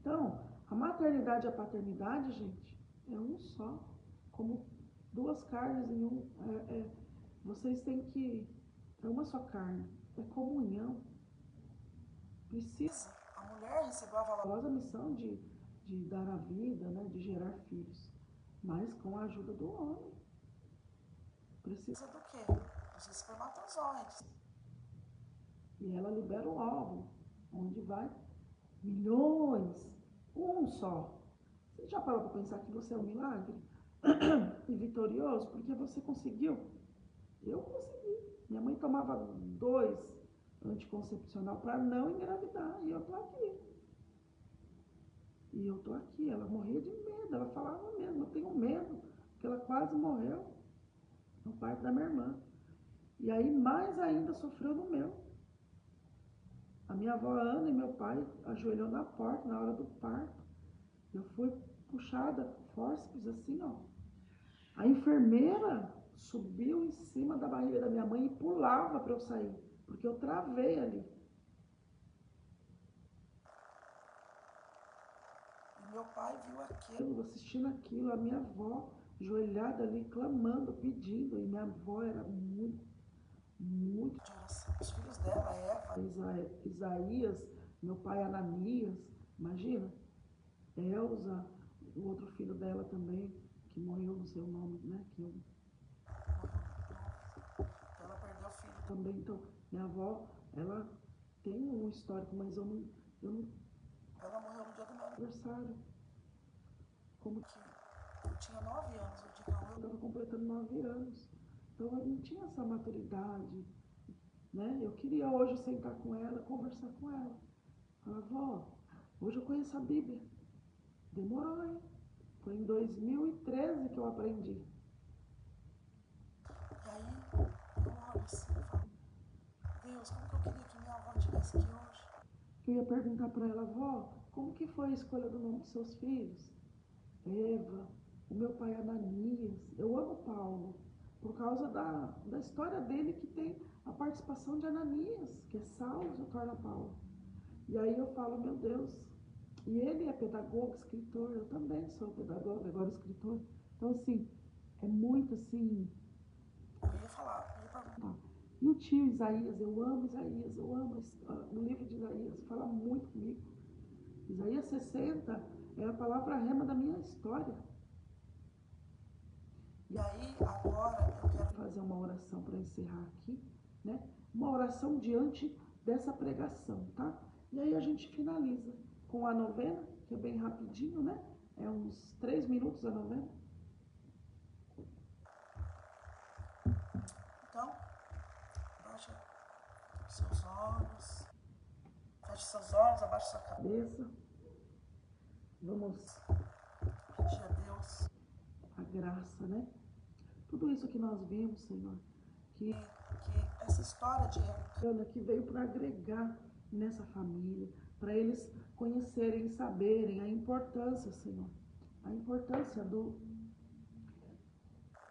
Então, A maternidade e a paternidade, gente, é um só. Como duas carnes em um. Vocês têm que. É uma só carne. É comunhão. Precisa. A mulher recebeu a valorosa missão de dar a vida, né, de gerar filhos, mas com a ajuda do homem. Precisa do quê? Dos espermatozoides. E ela libera o óvulo, onde vai milhões, um só. Você já parou para pensar que você é um milagre? E vitorioso? Porque você conseguiu. Eu consegui. Minha mãe tomava 2 anticoncepcional para não engravidar. E eu tô aqui. E eu tô aqui. Ela morria de medo. Ela falava mesmo, eu tenho medo. Porque ela quase morreu no parto da minha irmã. E aí mais ainda sofreu no meu. A minha avó Ana e meu pai ajoelhou na porta na hora do parto. Eu fui puxada com fórceps assim, ó. A enfermeira subiu em cima da barriga da minha mãe e pulava para eu sair, porque eu travei ali. E meu pai viu aquilo, assistindo aquilo, a minha avó ajoelhada ali, clamando, pedindo. E minha avó era muito de oração. Os filhos dela, Eva, Isaías, meu pai Ananias, imagina, Elza, o outro filho dela também, que morreu, não sei o nome, né? Ela perdeu o filho também. Então, minha avó, ela tem um histórico, mas eu não. Ela morreu no dia do meu aniversário. Como que eu tinha 9 anos, o dia que ela morreu. Eu estava completando 9 anos. Então eu não tinha essa maturidade, né? Eu queria hoje sentar com ela, conversar com ela. Falar, vó, hoje eu conheço a Bíblia. Demorou, hein? Foi em 2013 que eu aprendi. E aí, eu olho assim e falo, Deus, como que eu queria que minha avó estivesse aqui hoje? Eu ia perguntar para ela, vó, como que foi a escolha do nome dos seus filhos? Eva, o meu pai Ananias. Eu amo Paulo, por causa da história dele, que tem a participação de Ananias, que é Saulo, se torna Paulo. E aí eu falo, meu Deus, e ele é pedagogo, escritor, eu também sou pedagogo, agora escritor. Então, assim, é muito assim. Eu ia perguntar. E o tio Isaías, eu amo Isaías, eu amo o livro de Isaías, fala muito comigo. Isaías 60 é a palavra rema da minha história. E aí, agora, eu quero fazer uma oração para encerrar aqui, né? Uma oração diante dessa pregação, tá? E aí a gente finaliza com a novena, que é bem rapidinho, né? É uns 3 minutos a novena. Então, baixa seus olhos, feche seus olhos, abaixe sua cabeça. Vamos pedir a Deus a graça, né? Tudo isso que nós vimos, Senhor, que essa história de Ana que veio para agregar nessa família, para eles conhecerem e saberem a importância, Senhor, a importância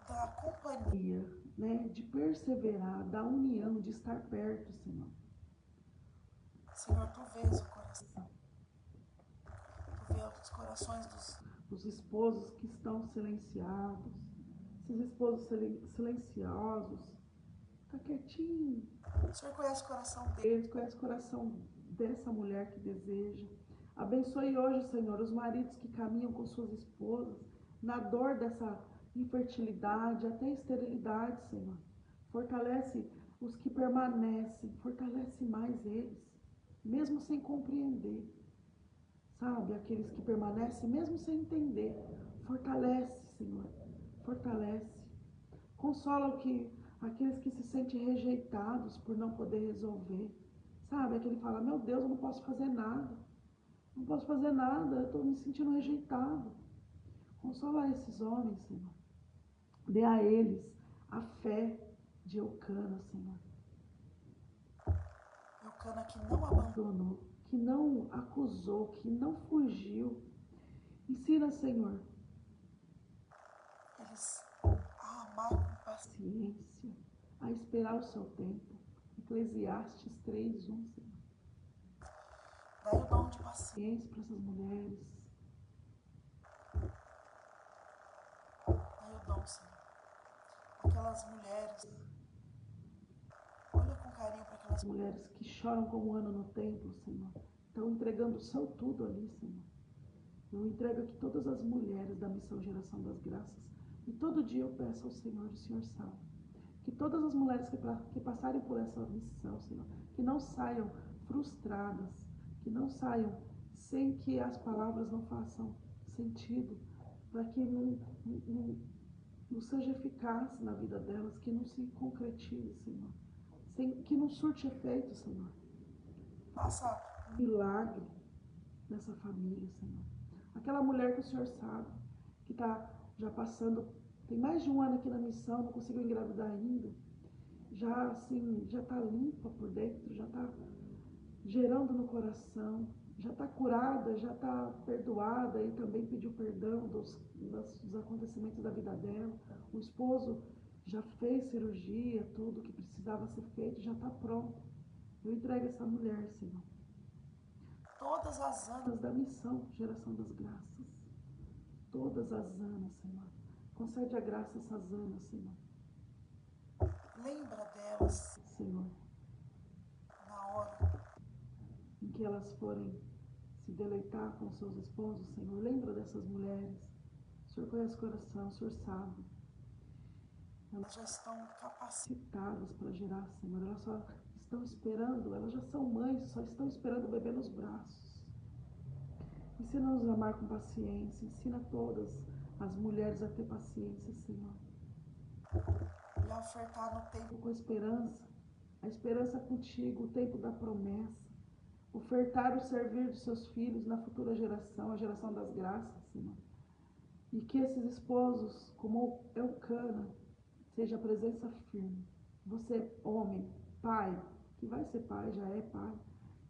da companhia, né, de perseverar, da união, de estar perto, Senhor. Senhor, tu vês o coração, tu vês os corações dos esposos que estão silenciados, esses esposos silenciosos, tá quietinho. O Senhor conhece o coração deles, conhece o coração dessa mulher que deseja. Abençoe hoje, Senhor, os maridos que caminham com suas esposas na dor dessa infertilidade, até esterilidade, Senhor. Fortalece os que permanecem, fortalece mais eles, mesmo sem compreender. Sabe, aqueles que permanecem, mesmo sem entender. Fortalece, Senhor, fortalece. Consola aqueles que se sentem rejeitados por não poder resolver. Sabe, aquele fala, meu Deus, eu não posso fazer nada. Não posso fazer nada, eu estou me sentindo rejeitado. Consola esses homens, Senhor. Dê a eles a fé de Eucana, Senhor. Eucana que não abandonou, que não acusou, que não fugiu. Ensina, Senhor, eles a amar com paciência, a esperar o seu tempo. Eclesiastes 3:1, Senhor. Dai o dom de paciência para essas mulheres, Senhor. Aquelas mulheres, olha com carinho para aquelas mulheres que choram como Ana no templo, Senhor. Estão entregando o seu tudo ali, Senhor. Eu entrego aqui todas as mulheres da missão Geração das Graças. E todo dia eu peço ao Senhor, o Senhor sabe, que todas as mulheres que passarem por essa missão, Senhor, que não saiam frustradas, que não saiam sem que as palavras não façam sentido, para que não seja eficaz na vida delas, que não se concretize, Senhor, que não surte efeito, Senhor. Faça um milagre nessa família, Senhor. Aquela mulher que o Senhor sabe, que está já passando, tem mais de um ano aqui na missão, não conseguiu engravidar ainda, já assim, já está limpa por dentro, já está gerando no coração, já está curada, já está perdoada e também pediu perdão dos acontecimentos da vida dela. O esposo já fez cirurgia, tudo que precisava ser feito, já está pronto. Eu entrego essa mulher, Senhor. todas as anos Da missão, Geração das Graças. Todas as Anas, Senhor. Concede a graça a essas Anas, Senhor. Lembra delas, Senhor, na hora em que elas forem se deleitar com seus esposos, Senhor. Lembra dessas mulheres. O Senhor conhece o coração, o Senhor sabe. elas já estão capacitadas Citadas para gerar, Senhor. Elas só estão esperando, elas já são mães, só estão esperando o bebê nos braços. Ensina-nos a amar com paciência. Ensina todas as mulheres a ter paciência, Senhor. e a ofertar no tempo Com esperança, a esperança contigo, o tempo da promessa. Ofertar o servir dos seus filhos na futura geração, a geração das graças, Senhor. E que esses esposos, como Eucana, seja a presença firme. Você, homem, pai, que vai ser pai, já é pai,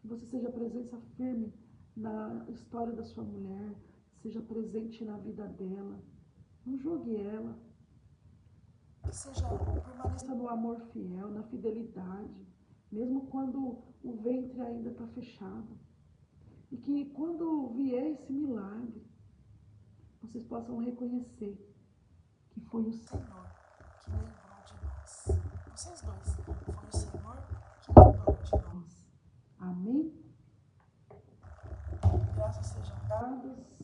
que você seja a presença firme na história da sua mulher, seja presente na vida dela. Não julgue ela. que seja Permaneça no amor fiel, na fidelidade, mesmo quando o ventre ainda está fechado. E que quando vier esse milagre, vocês possam reconhecer que foi o Senhor que lembrou de nós. Vocês dois, foi o Senhor que lembrou de nós. Senhor. Amém? Graças sejam dadas.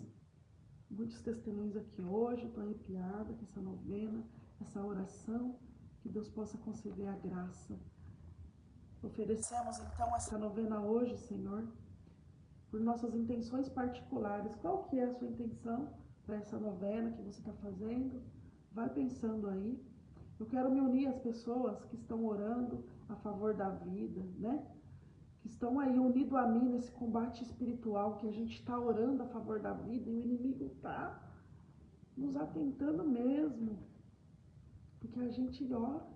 Muitos testemunhos aqui hoje, estou arrepiada com essa novena, essa oração, que Deus possa conceder a graça. Oferecemos então essa novena hoje, Senhor, por nossas intenções particulares. Qual que é a sua intenção para essa novena que você está fazendo? Vai pensando aí. Eu quero me unir às pessoas que estão orando a favor da vida, né? Que estão aí unidos a mim nesse combate espiritual, que a gente está orando a favor da vida e o inimigo está nos atentando mesmo. Porque a gente ora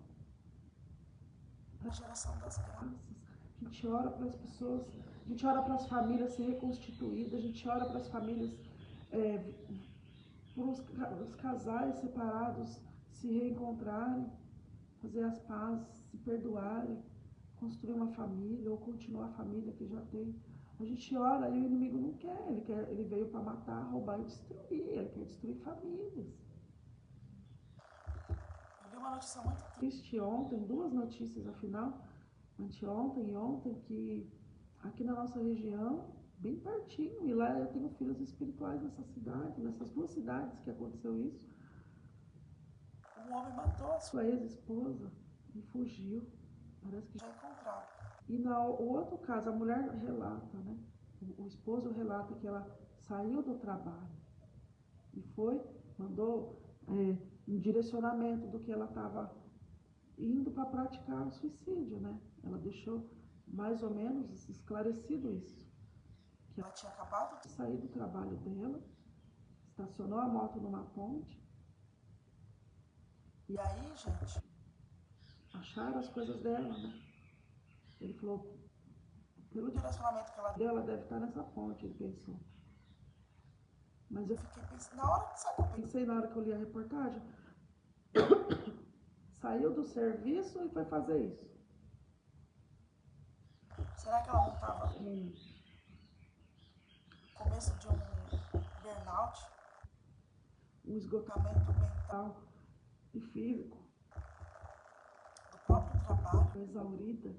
para a geração das graças. A gente ora para as pessoas, a gente ora para as famílias se reconstituídas, a gente ora para as famílias, para os casais separados se reencontrarem, fazer as pazes, se perdoarem, construir uma família ou continuar a família que já tem. A gente ora e o inimigo não quer, ele veio para matar, roubar e destruir, ele quer destruir famílias. Eu vi uma notícia muito triste ontem, duas notícias afinal, anteontem e ontem, que aqui na nossa região, bem pertinho, e lá eu tenho filhos espirituais nessa cidade, nessas duas cidades que aconteceu isso. Um homem matou a sua ex-esposa e fugiu. Parece que já encontraram. E o outro caso, a mulher relata, né? O esposo relata que ela saiu do trabalho e mandou um direcionamento do que ela estava indo para praticar suicídio, né? Ela deixou mais ou menos esclarecido isso. Que ela tinha acabado de sair do trabalho dela, estacionou a moto numa ponte. E aí, gente, acharam as coisas dela, né? Ele falou, pelo direcionamento que ela deu, ela deve estar nessa ponte, ele pensou. Mas eu fiquei pensando, na hora que saiu, pensei na hora que eu li a reportagem, saiu do serviço e foi fazer isso. Será que ela não estava no começo de um burnout? Um esgotamento mental. e físico, do próprio trabalho. exaurida.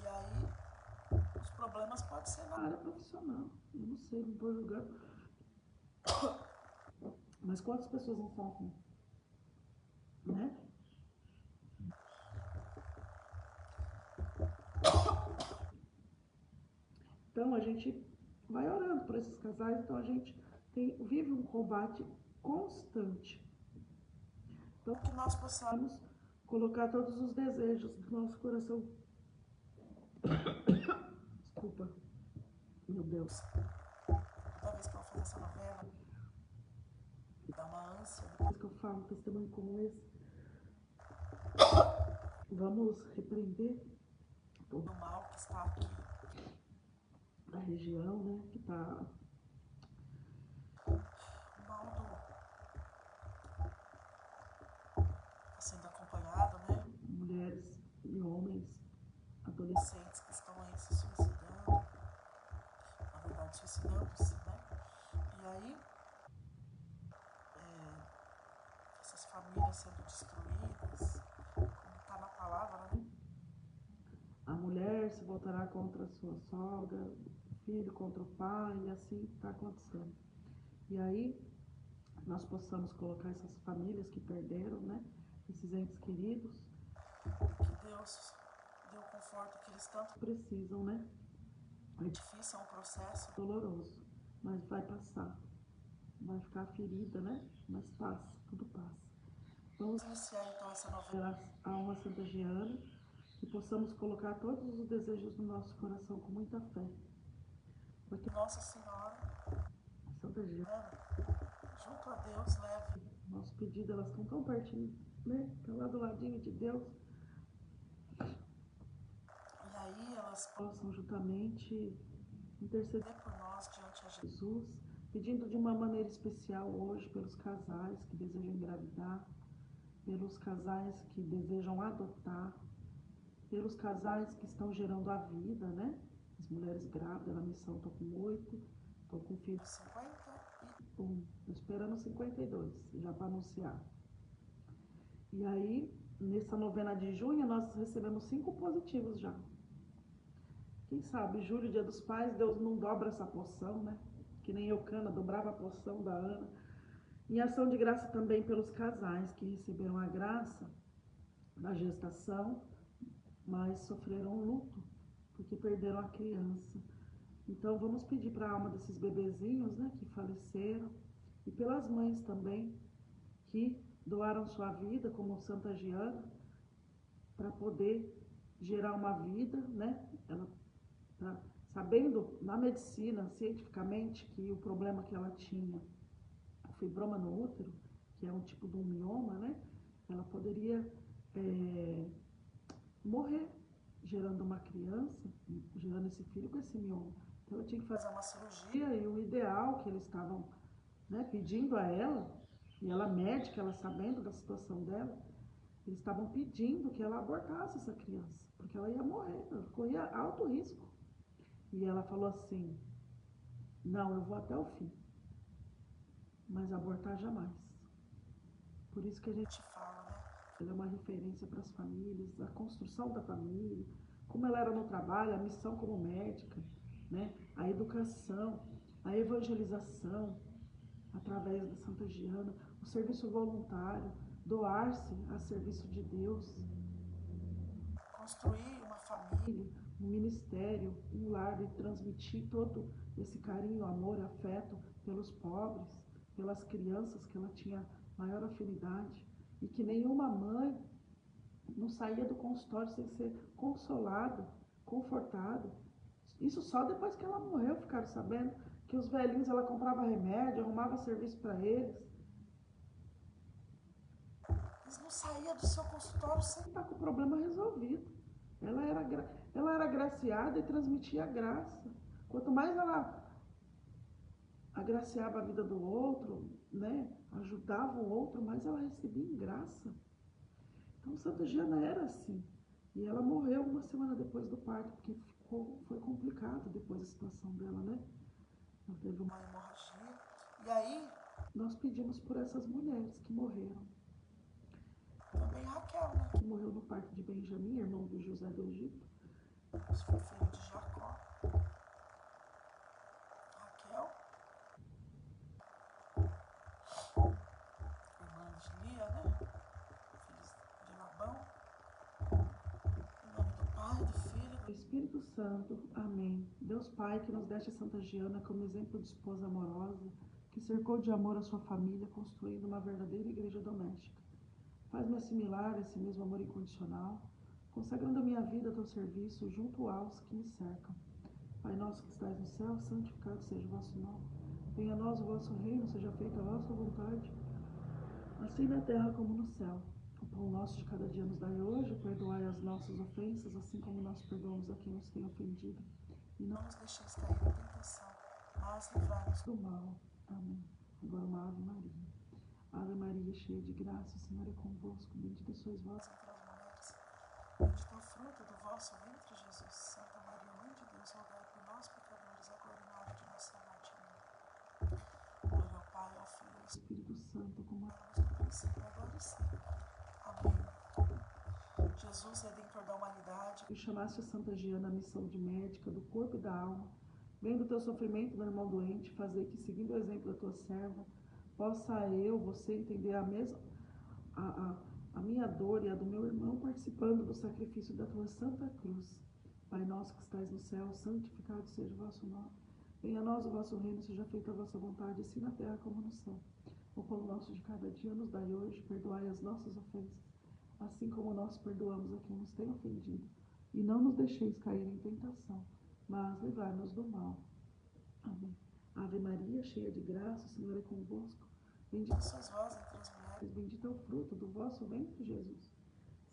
E aí, os problemas podem ser Na área profissional, eu não sei, não estou julgando. Mas quantas pessoas não sofrem, né? Então a gente vai orando por esses casais, então a gente vive um combate constante. Então que nós possamos colocar todos os desejos do nosso coração. Desculpa, meu Deus. Toda vez que eu vou fazer essa novela, dá uma ânsia. Depois que eu falo um testemunho como esse, vamos repreender Do mal que está aqui. Da região, né? Que está. O mal está sendo acompanhado, né? Mulheres e homens, Adolescentes que estão aí se suicidando. Na verdade, suicidando-se, né? E aí, essas famílias sendo destruídas, como está na palavra, né? A mulher se voltará contra a sua sogra, o filho contra o pai, e assim está acontecendo. E aí, nós possamos colocar essas famílias que perderam, né? Esses entes queridos. Que Deus dê o conforto que eles tanto precisam, né? É difícil, é um processo doloroso, mas vai passar. Vai ficar ferida, né? Mas passa, tudo passa. Vamos iniciar então essa novela. A alma santagiana, que possamos colocar todos os desejos do nosso coração com muita fé. Porque Nossa Senhora Santagiana, junto a Deus, leve. Nosso pedido, elas estão tão pertinho, né? Tá lá do ladinho de Deus. E aí elas possam juntamente interceder por nós diante de Jesus, pedindo de uma maneira especial hoje pelos casais que desejam engravidar, pelos casais que desejam adotar, pelos casais que estão gerando a vida, né? As mulheres grávidas, na missão, estou com 8, estou com filho 51, esperando 52, já para anunciar. E aí, nessa novena de junho, nós recebemos 5 positivos já. Quem sabe, julho, dia dos pais, Deus não dobra essa porção, né? Que nem Eucana dobrava a porção da Ana. Em ação de graça também pelos casais que receberam a graça da gestação, mas sofreram luto, porque perderam a criança. Então vamos pedir para a alma desses bebezinhos, né, que faleceram, e pelas mães também, que doaram sua vida como Santa Giana, para poder gerar uma vida, né? Ela tá sabendo na medicina, cientificamente, que o problema que ela tinha, o fibroma no útero, que é um tipo de um mioma, né? Ela poderia morrer gerando uma criança, gerando esse filho com esse mioma. Então ela tinha que fazer uma cirurgia e o ideal que eles estavam, né, pedindo a ela, e ela médica, ela sabendo da situação dela, eles estavam pedindo que ela abortasse essa criança, porque ela ia morrer, ela corria alto risco. E ela falou assim, não, eu vou até o fim, mas abortar jamais. Por isso que a gente fala, né? Ela é uma referência para as famílias, a construção da família, como ela era no trabalho, a missão como médica, né? A educação, a evangelização, através da Santa Giana, o serviço voluntário, doar-se a serviço de Deus, construir uma família, um ministério, um lar e transmitir todo esse carinho, amor, afeto pelos pobres, pelas crianças que ela tinha maior afinidade, e que nenhuma mãe não saía do consultório sem ser consolada, confortada. Isso só depois que ela morreu ficaram sabendo que os velhinhos, ela comprava remédio, arrumava serviço para eles. Eles não saíam do seu consultório sem estar com o problema resolvido. Ela era agraciada e transmitia a graça. Quanto mais ela agraciava a vida do outro, né, ajudava o outro, mais ela recebia em graça. Então Santa Giana era assim. E ela morreu uma semana depois do parto, porque foi complicado depois a situação dela, né? Ela teve uma hemorragia. E aí, Nós pedimos por essas mulheres que morreram. Também Raquel, né? Que morreu no parto de Benjamim, irmão de José do Egito. Foi filho de Jacó. Raquel, irmã de Lia, né? Filhos de Labão. Em nome do Pai, do Filho e do Espírito Santo. Amém. Deus Pai, que nos deste a Santa Giana como exemplo de esposa amorosa, que cercou de amor a sua família, construindo uma verdadeira igreja doméstica. Faz-me assimilar esse mesmo amor incondicional, consagrando a minha vida a teu serviço junto aos que me cercam. Pai nosso que estais no céu, santificado seja o vosso nome. Venha a nós o vosso reino, seja feita a vossa vontade, assim na terra como no céu. O pão nosso de cada dia nos dai hoje, perdoai as nossas ofensas, assim como nós perdoamos a quem nos tem ofendido. E não nos deixeis cair em tentação, mas livrai-nos do mal. Amém. Agora uma Ave Maria. Ave Maria, cheia de graça, o Senhor é convosco. Bendita sois vós entre as mulheres. Bendito é o fruto do vosso ventre, Jesus. Santa Maria, Mãe de Deus, rogai por nós, pecadores, agora e na hora de nossa morte. Amém. Glória ao Pai, ao Filho e ao Espírito Santo, como no princípio, agora e sempre. Amém. Jesus, Redentor da humanidade, que chamaste a Santa Giana a missão de médica do corpo e da alma, vendo o teu sofrimento, meu irmão doente, fazer que, seguindo o exemplo da tua serva, possa você entender a minha dor e a do meu irmão, participando do sacrifício da tua santa cruz. Pai nosso que estais no céu, santificado seja o vosso nome. Venha a nós o vosso reino, seja feita a vossa vontade, assim na terra como no céu. O pão nosso de cada dia nos dai hoje, perdoai as nossas ofensas, assim como nós perdoamos a quem nos tem ofendido. E não nos deixeis cair em tentação, mas livrai-nos do mal. Amém. Ave Maria, cheia de graça, o Senhor é convosco. Bendita sois vós entre as mulheres. Bendito é o fruto do vosso ventre, Jesus.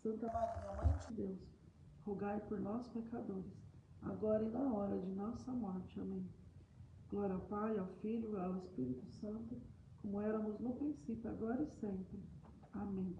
Santa Maria, Mãe de Deus, rogai por nós, pecadores, agora e na hora de nossa morte. Amém. Glória ao Pai, ao Filho e ao Espírito Santo, como éramos no princípio, agora e sempre. Amém.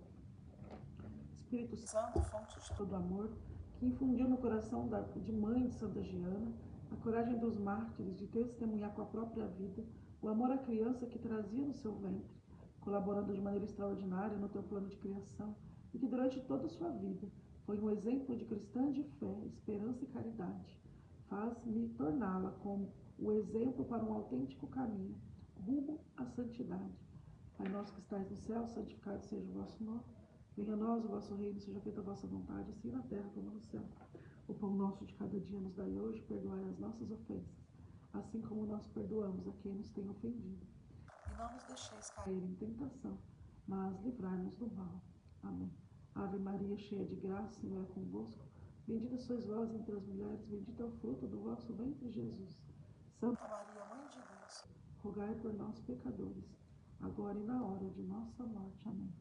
Espírito Santo, fonte de todo amor, que infundiu no coração de mãe de Santa Giana a coragem dos mártires de testemunhar com a própria vida o amor à criança que trazia no seu ventre, colaborando de maneira extraordinária no teu plano de criação, e que durante toda a sua vida foi um exemplo de cristã de fé, esperança e caridade. Faz-me torná-la como o exemplo para um autêntico caminho, rumo à santidade. Pai nosso que estais no céu, santificado seja o vosso nome. Venha a nós o vosso reino, seja feita a vossa vontade, assim na terra como no céu. O pão nosso de cada dia nos dai hoje, perdoai as nossas ofensas, assim como nós perdoamos a quem nos tem ofendido. E não nos deixeis cair em tentação, mas livrai-nos do mal. Amém. Ave Maria, cheia de graça, o Senhor é convosco. Bendita sois vós entre as mulheres, bendito é o fruto do vosso ventre, Jesus. Santa Maria, Mãe de Deus, rogai por nós, pecadores, agora e na hora de nossa morte. Amém.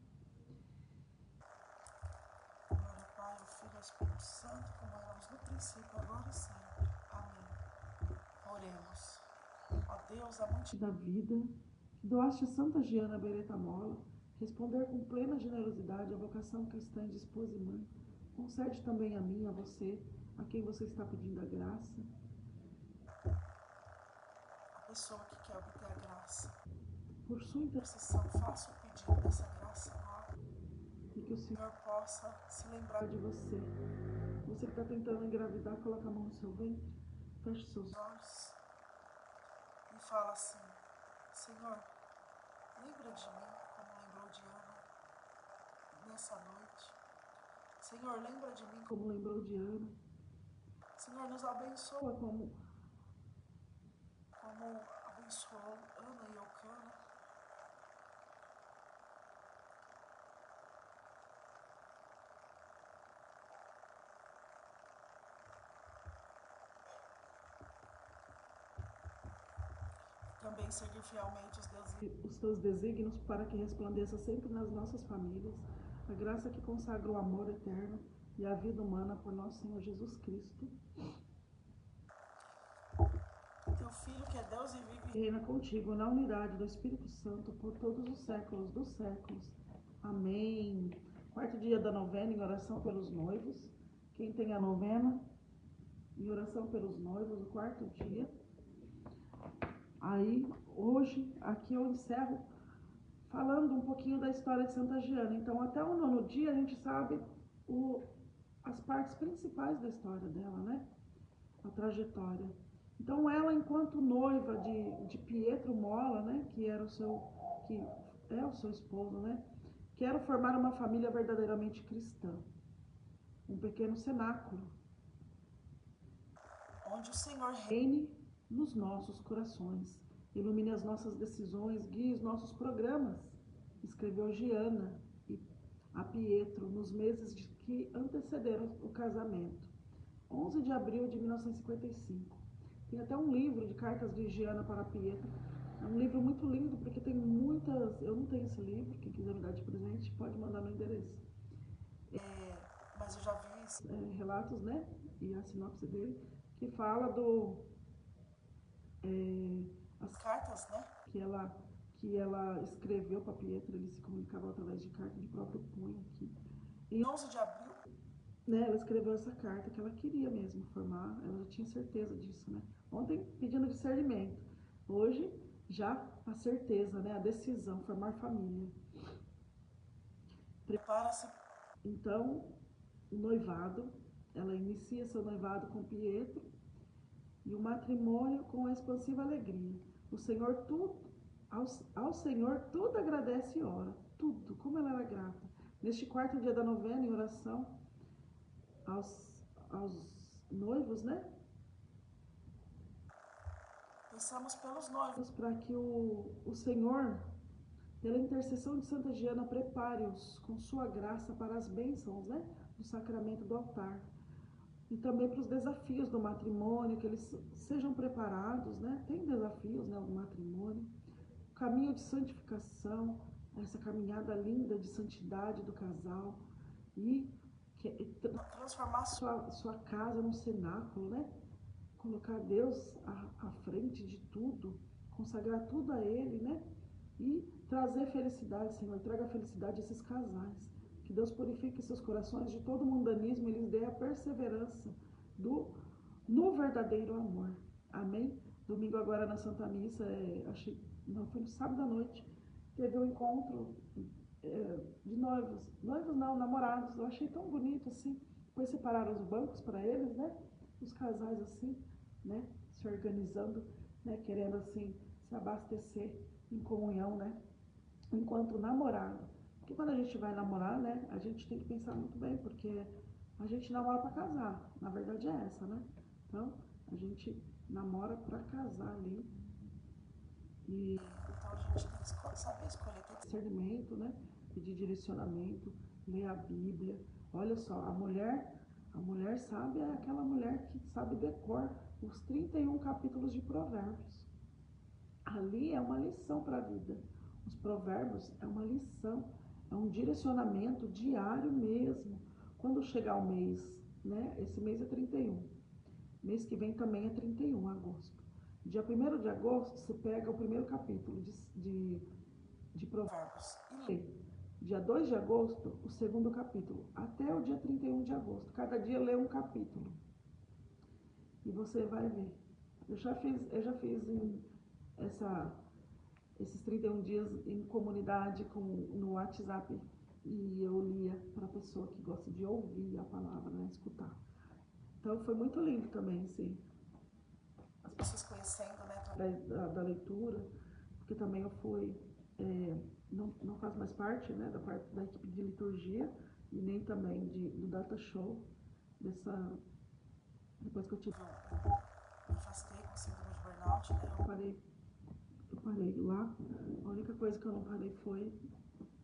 Glória ao Pai, ao Filho e ao Espírito Santo, como éramos no princípio, agora e sempre. Amém. Oremos. Ó Deus, amante da vida, que doaste a Santa Giana Beretta Mola, responder com plena generosidade a vocação cristã de esposa e mãe, concede também a mim, a você, a quem você está pedindo a graça. A pessoa que quer obter a graça, por sua intercessão, faça o pedido dessa graça agora, e que o Senhor possa se lembrar de você. Você que está tentando engravidar, coloca a mão no seu ventre, feche seus olhos e fala assim: Senhor, lembra de mim como lembrou de Ana nessa noite. Senhor, lembra de mim como lembrou de Ana. Senhor, nos abençoa como abençoou Ana e Elcana. Também seguir fielmente os teus desígnios para que resplandeça sempre nas nossas famílias a graça que consagra o amor eterno e a vida humana por nosso Senhor Jesus Cristo. Teu Filho que é Deus e vive e reina contigo na unidade do Espírito Santo por todos os séculos dos séculos. Amém. Quarto dia da novena em oração pelos noivos. Quem tem a novena em oração pelos noivos, o quarto dia. Aí, hoje, aqui eu encerro falando um pouquinho da história de Santa Giana. Então, até o 9º dia, a gente sabe as partes principais da história dela, né? A trajetória. Então, ela, enquanto noiva de Pietro Mola, né? Que é o seu esposo, né? Quero formar uma família verdadeiramente cristã. Um pequeno cenáculo onde o Senhor reine nos nossos corações, ilumine as nossas decisões, guie os nossos programas, escreveu Giana a Pietro nos meses que antecederam o casamento. 11 de abril de 1955. Tem até um livro de cartas de Giana para Pietro. É um livro muito lindo, porque tem muitas... Eu não tenho esse livro, quem quiser me dar de presente pode mandar no endereço. Mas eu já vi isso. Relatos, né? E a sinopse dele, que fala as cartas, né? Que ela escreveu para Pietro, eles se comunicavam através de carta de próprio punho aqui. E 11 de abril, né, ela escreveu essa carta que ela queria mesmo formar, ela já tinha certeza disso, né? Ontem pedindo discernimento, hoje já a certeza, né? A decisão, formar família. Prepara-se. Então, o noivado, ela inicia seu noivado com Pietro e o matrimônio com a expansiva alegria. O Senhor ao Senhor tudo agradece e ora, tudo, como ela era grata. Neste 4º dia da novena, em oração aos noivos, né? Pensamos pelos noivos, para que o Senhor, pela intercessão de Santa Giana, prepare-os com sua graça para as bênçãos, né? Do sacramento do altar. E também para os desafios do matrimônio, que eles sejam preparados, né? Tem desafios, né, no matrimônio. O caminho de santificação, essa caminhada linda de santidade do casal e transformar sua casa num cenáculo, né? Colocar Deus à frente de tudo, consagrar tudo a Ele, né? E trazer felicidade, Senhor, traga felicidade a esses casais. Que Deus purifique seus corações de todo mundanismo e lhes dê a perseverança no verdadeiro amor. Amém? Domingo agora na Santa Missa, não, foi no sábado à noite, teve um encontro de noivos não, namorados. Eu achei tão bonito assim. Depois separaram os bancos para eles, né? Os casais assim, né? Se organizando, né? Querendo assim se abastecer em comunhão, né? Enquanto namorado. Porque quando a gente vai namorar, né? A gente tem que pensar muito bem, porque a gente namora para casar. Na verdade é essa, né? Então, a gente namora para casar ali. E então a gente tem que saber escolher, tem discernimento, né? Pedir direcionamento, ler a Bíblia. Olha só, a mulher sabe, é aquela mulher que sabe decor os 31 capítulos de Provérbios. Ali é uma lição para a vida. Os provérbios é uma lição, é um direcionamento diário mesmo. Quando chegar o mês, né? Esse mês é 31. Mês que vem também é 31, agosto. Dia 1º de agosto, você pega o primeiro capítulo de Provérbios e lê. Dia 2 de agosto, o segundo capítulo, até o dia 31 de agosto. Cada dia lê um capítulo. E você vai ver. Eu já fiz esses 31 dias em comunidade no WhatsApp, e eu lia para a pessoa que gosta de ouvir a palavra, né, escutar. Então foi muito lindo também, assim, as pessoas conhecendo, né, através da leitura, porque também eu fui, não faz mais parte, né, da equipe de liturgia, e nem também do Data Show, depois que eu tive... Eu afastei com síndrome de burnout, né? Eu parei lá. A única coisa que eu não parei foi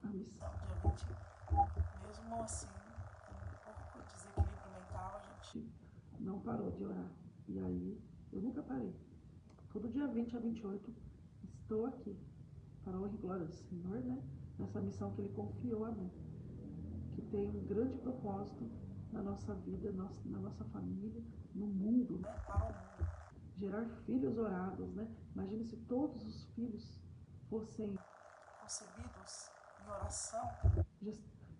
a missão. Dia 20, mesmo assim, tem um pouco de desequilíbrio mental, a gente não parou de orar. E aí, eu nunca parei. Todo dia 20 a 28, estou aqui. Para a honra e glória do Senhor, né? Nessa missão que Ele confiou a mim. Que tem um grande propósito na nossa vida, na nossa família, no mundo, né? Para o mundo. Gerar filhos orados, né? Imagine se todos os filhos fossem concebidos em oração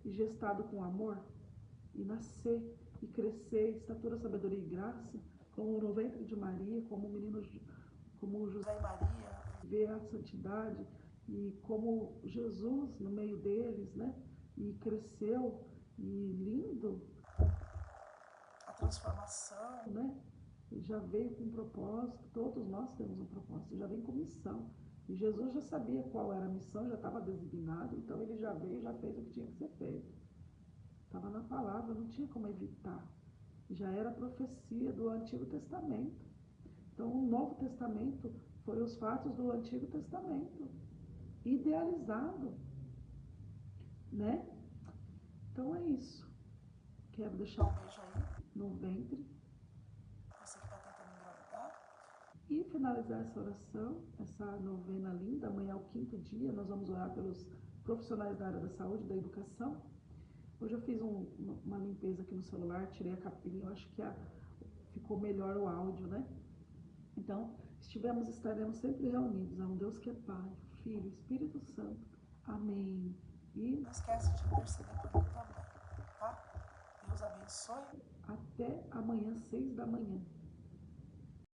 e gestado com amor, e nascer e crescer, estatura, sabedoria e graça, como no ventre de Maria, como como José José e Maria, vê a santidade e como Jesus no meio deles, né? E cresceu e lindo, a transformação, né? Ele já veio com um propósito, todos nós temos um propósito, já vem com missão. E Jesus já sabia qual era a missão, já estava designado, então ele já veio, já fez o que tinha que ser feito. Estava na palavra, não tinha como evitar. Já era profecia do Antigo Testamento. Então, o Novo Testamento foi os fatos do Antigo Testamento, idealizado, né? Então é isso. Quero deixar um beijo aí, no ventre você que está tentando engravidar. e finalizar essa oração, essa novena linda. Amanhã é o 5º dia, nós vamos orar pelos profissionais da área da saúde, da educação. Hoje eu fiz uma limpeza aqui no celular, tirei a capinha, eu acho que ficou melhor o áudio, né? Então, estaremos sempre reunidos. É um Deus que é Pai, Filho, Espírito Santo. Amém. E Não esquece de interceder por mim também, tá? Deus abençoe. até amanhã, 6 da manhã.